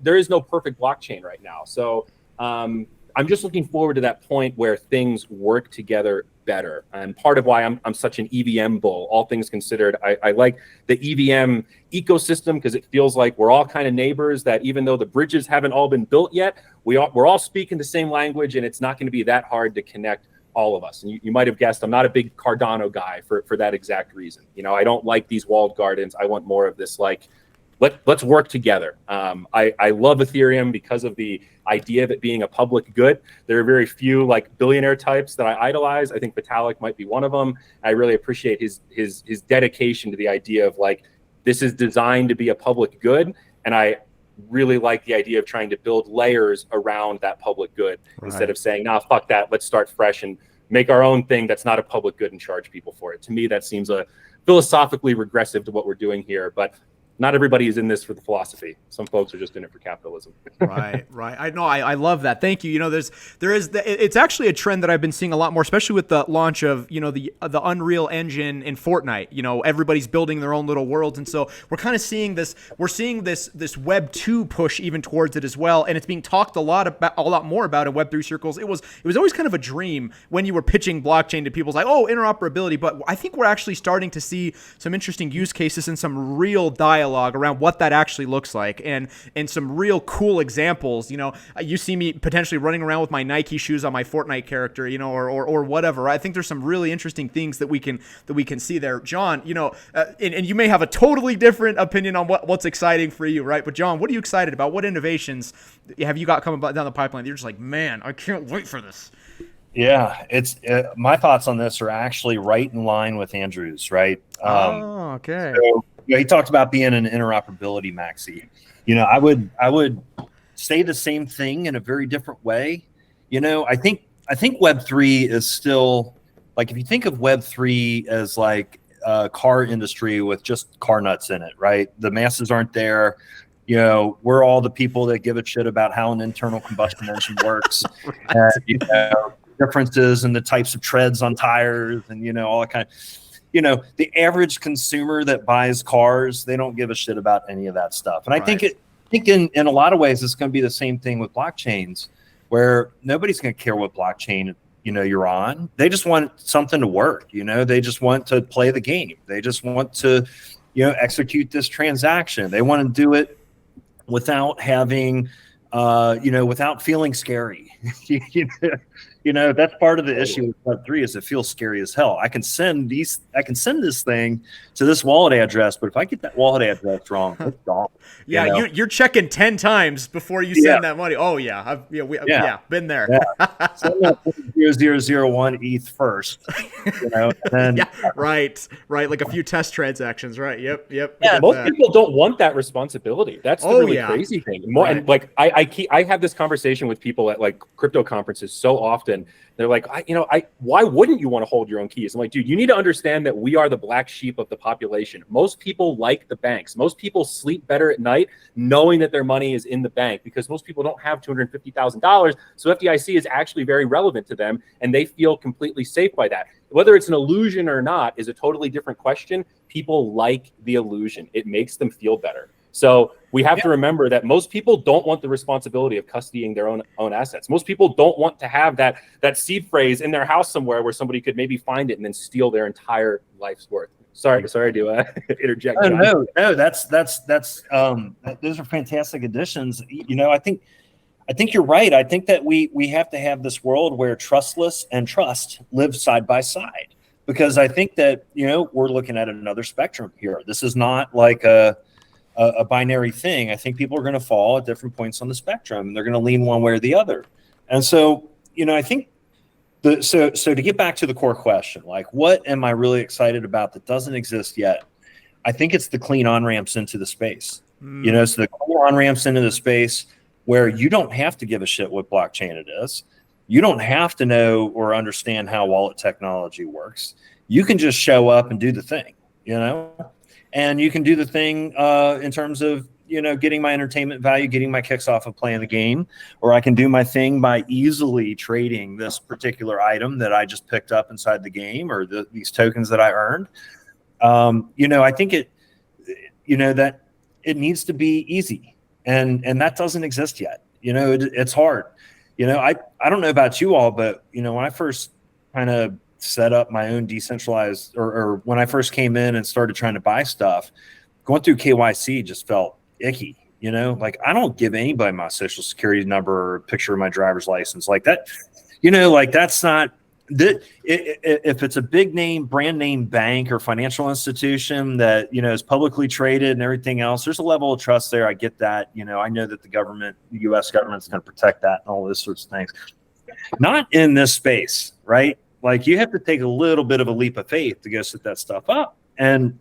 There is no perfect blockchain right now. So I'm just looking forward to that point where things work together better. And part of why I'm such an EVM bull, all things considered, I like the EVM ecosystem because it feels like we're all kind of neighbors, that even though the bridges haven't all been built yet, we're all speaking the same language, and it's not going to be that hard to connect all of us. And you might have guessed I'm not a big Cardano guy for that exact reason. You know, I don't like these walled gardens. I want more of this, like, let's work together. I love Ethereum because of the idea of it being a public good. There are very few like billionaire types that I idolize. I think Vitalik might be one of them. I really appreciate his dedication to the idea of like, this is designed to be a public good. And I really like the idea of trying to build layers around that public good instead of saying, nah, fuck that. Let's start fresh and make our own thing that's not a public good and charge people for it. To me, that seems philosophically regressive to what we're doing here. But not everybody is in this for the philosophy. Some folks are just in it for capitalism. Right. I know. I love that. Thank you. You know, it's actually a trend that I've been seeing a lot more, especially with the launch of, you know, the Unreal Engine in Fortnite. You know, everybody's building their own little worlds, and so we're kind of seeing this. We're seeing this Web 2 push even towards it as well, and it's being talked a lot more about in Web 3 circles. It was always kind of a dream when you were pitching blockchain to people. It's like, oh, interoperability, but I think we're actually starting to see some interesting use cases and some real dialogue around what that actually looks like, and some real cool examples. You know, you see me potentially running around with my Nike shoes on my Fortnite character, you know, or whatever. I think there's some really interesting things that we can see there. John, you know, and you may have a totally different opinion on what's exciting for you, right? But John, what are you excited about? What innovations have you got coming down the pipeline that you're just like, man, I can't wait for this? Yeah, it's my thoughts on this are actually right in line with Andrew's, right? Okay. So, you know, he talked about being an interoperability maxi. You know, I would say the same thing in a very different way. You know, I think Web3 is still, like, if you think of Web3 as like a car industry with just car nuts in it, right? The masses aren't there. You know, we're all the people that give a shit about how an internal combustion engine works. You know, differences in the types of treads on tires and, you know, all that kind of, you know, the average consumer that buys cars, they don't give a shit about any of that stuff. And I think in a lot of ways, it's going to be the same thing with blockchains, where nobody's going to care what blockchain, you know, you're on. They just want something to work. You know, they just want to play the game. They just want to, you know, execute this transaction. They want to do it without having, you know, without feeling scary. You know, that's part of the issue with Web3 is it feels scary as hell. I can send this thing to this wallet address, but if I get that wallet address wrong, it's gone. Yeah, you know? You're checking 10 times before you send that money. Oh yeah, been there. Yeah. Send that 0001 ETH first. You know, then right, like a few test transactions, right? Yep. Yeah, most people don't want that responsibility. That's the really crazy thing. And like I have this conversation with people at like crypto conferences so often. They're like, why wouldn't you want to hold your own keys? I'm like, dude, you need to understand that we are the black sheep of the population. Most people like the banks. Most people sleep better at night knowing that their money is in the bank because most people don't have $250,000. So FDIC is actually very relevant to them and they feel completely safe by that. Whether it's an illusion or not is a totally different question. People like the illusion. It makes them feel better. So we have to remember that most people don't want the responsibility of custodying their own assets. Most people don't want to have that seed phrase in their house somewhere where somebody could maybe find it and then steal their entire life's worth. Sorry to interject. No, that's those are fantastic additions. You know, I think you're right. I think that we have to have this world where trustless and trust live side by side, because I think that, you know, we're looking at another spectrum here. This is not like a binary thing. I think people are going to fall at different points on the spectrum and they're going to lean one way or the other. And so, you know, I think so to get back to the core question, like, what am I really excited about that doesn't exist yet? I think it's the clean on-ramps into the space. You know, so the clean on-ramps into the space where you don't have to give a shit what blockchain it is. You don't have to know or understand how wallet technology works. You can just show up and do the thing, you know? And you can do the thing in terms of, you know, getting my entertainment value, getting my kicks off of playing the game, or I can do my thing by easily trading this particular item that I just picked up inside the game, or these tokens that I earned. You know, I think that it needs to be easy, and that doesn't exist yet. You know, it's hard. You know, I don't know about you all, but, you know, when I first kind of set up my own decentralized, or when I first came in and started trying to buy stuff, going through KYC just felt icky. You know, like, I don't give anybody my social security number or picture of my driver's license like that. You know, like, that's not If it's a big name, brand name bank or financial institution that, is publicly traded and everything else, there's a level of trust there. I get that. I know that the U.S. government's going to protect that and all those sorts of things. Not in this space, right? Like, you have to take a little bit of a leap of faith to go set that stuff up. And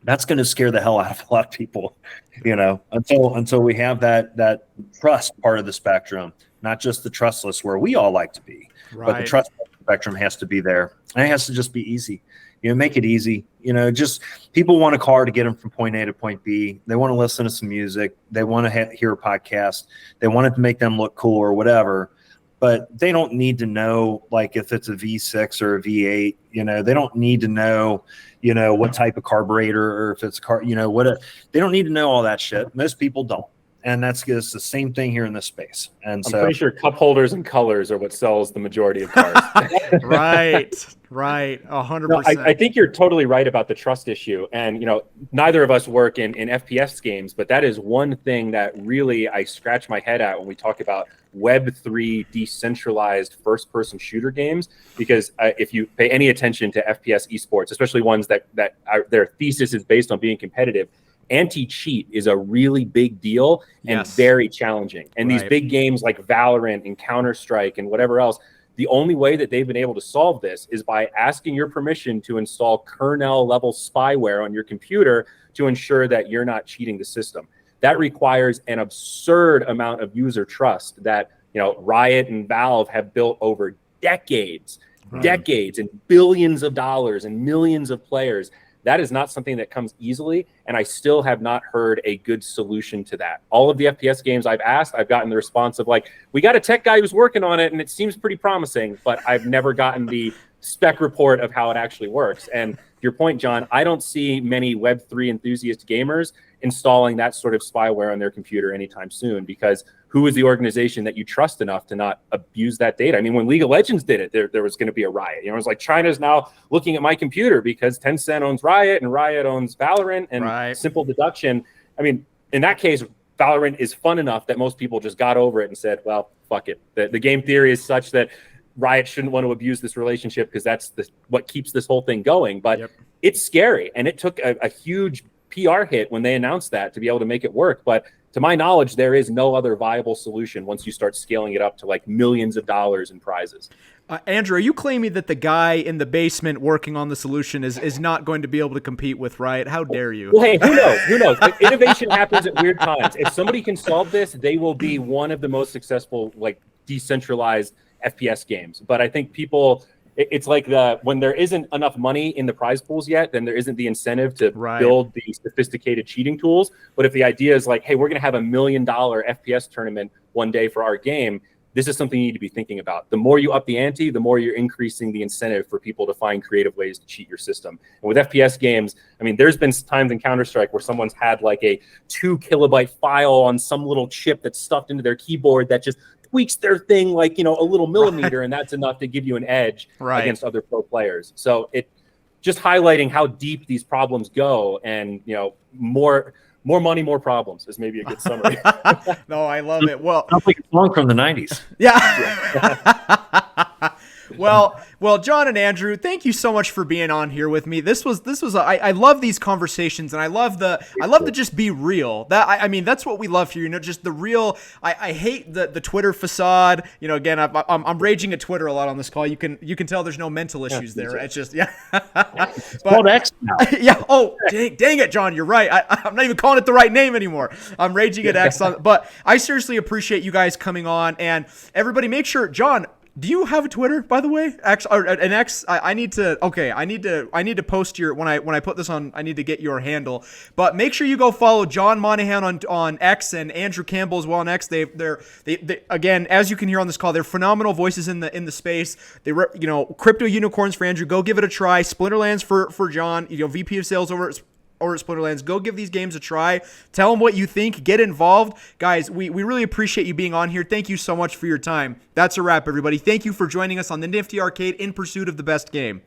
that's going to scare the hell out of a lot of people, until we have that trust part of the spectrum, not just the trustless where we all like to be, but the trust spectrum has to be there. And it has to just be easy. Make it easy. Just people want a car to get them from point A to point B. They want to listen to some music. They want to hear a podcast. They want it to make them look cool or whatever. But they don't need to know, like, if it's a V6 or a V8. They don't need to know, what type of carburetor, or if it's a car. They don't need to know all that shit. Most people don't. And that's just the same thing here in this space. And I'm pretty sure cup holders and colors are what sells the majority of cars. Right. 100%. No, I think you're totally right about the trust issue. And, neither of us work in FPS games, but that is one thing that really I scratch my head at when we talk about Web3 decentralized first-person shooter games. Because if you pay any attention to FPS esports, especially ones that their thesis is based on being competitive, anti-cheat is a really big deal and very challenging. And these big games like Valorant and Counter-Strike and whatever else, the only way that they've been able to solve this is by asking your permission to install kernel-level spyware on your computer to ensure that you're not cheating the system. That requires an absurd amount of user trust that, Riot and Valve have built over decades and billions of dollars and millions of players. That is not something that comes easily, and I still have not heard a good solution to that. All of the FPS games I've asked, I've gotten the response of like, we got a tech guy who's working on it, and it seems pretty promising, but I've never gotten the spec report of how it actually works. And your point, John, I don't see many Web3 enthusiast gamers installing that sort of spyware on their computer anytime soon, because who is the organization that you trust enough to not abuse that data? I mean, when League of Legends did it, there was going to be a riot. It was like, China's now looking at my computer because Tencent owns Riot and Riot owns Valorant, and simple deduction. I mean, in that case, Valorant is fun enough that most people just got over it and said, well, fuck it. The game theory is such that Riot shouldn't want to abuse this relationship because that's what keeps this whole thing going. But it's scary, and it took a huge PR hit when they announced that to be able to make it work. But to my knowledge, there is no other viable solution once you start scaling it up to like millions of dollars in prizes. Andrew, are you claiming that the guy in the basement working on the solution is not going to be able to compete with Riot? How dare you? Well, hey, who knows? Who knows? Innovation happens at weird times. If somebody can solve this, they will be one of the most successful, like, decentralized FPS games. But I think people... It's like when there isn't enough money in the prize pools yet, then there isn't the incentive to build the sophisticated cheating tools. But if the idea is like, hey, we're going to have $1 million FPS tournament one day for our game, this is something you need to be thinking about. The more you up the ante, the more you're increasing the incentive for people to find creative ways to cheat your system. And with FPS games, I mean, there's been times in Counter-Strike where someone's had like a 2 kilobyte file on some little chip that's stuffed into their keyboard that just tweaks their thing like, a little millimeter, and that's enough to give you an edge against other pro players. So it just highlighting how deep these problems go, and more money, more problems is maybe a good summary. No, I love it. Well, sounds like a song from the 90s. Yeah. Well, John and Andrew, thank you so much for being on here with me. I love these conversations, and I love to just be real. I mean, that's what we love here. Just the real. I hate the Twitter facade. Again, I'm raging at Twitter a lot on this call. You can tell there's no mental issues there. It's just It's called X now. Yeah. Oh, dang it, John. You're right. I'm not even calling it the right name anymore. I'm raging at X. But I seriously appreciate you guys coming on, and everybody, make sure, John. Do you have a Twitter, by the way? An X? I need to post your when I put this on. I need to get your handle. But make sure you go follow John Monahan on X and Andrew Campbell as well on X. They again, as you can hear on this call, they're phenomenal voices in the space. They crypto unicorns for Andrew. Go give it a try. Splinterlands for John. VP of Sales over at Splinterlands. Go give these games a try. Tell them what you think. Get involved. Guys, we really appreciate you being on here. Thank you so much for your time. That's a wrap, everybody. Thank you for joining us on the NFTy Arcade in pursuit of the best game.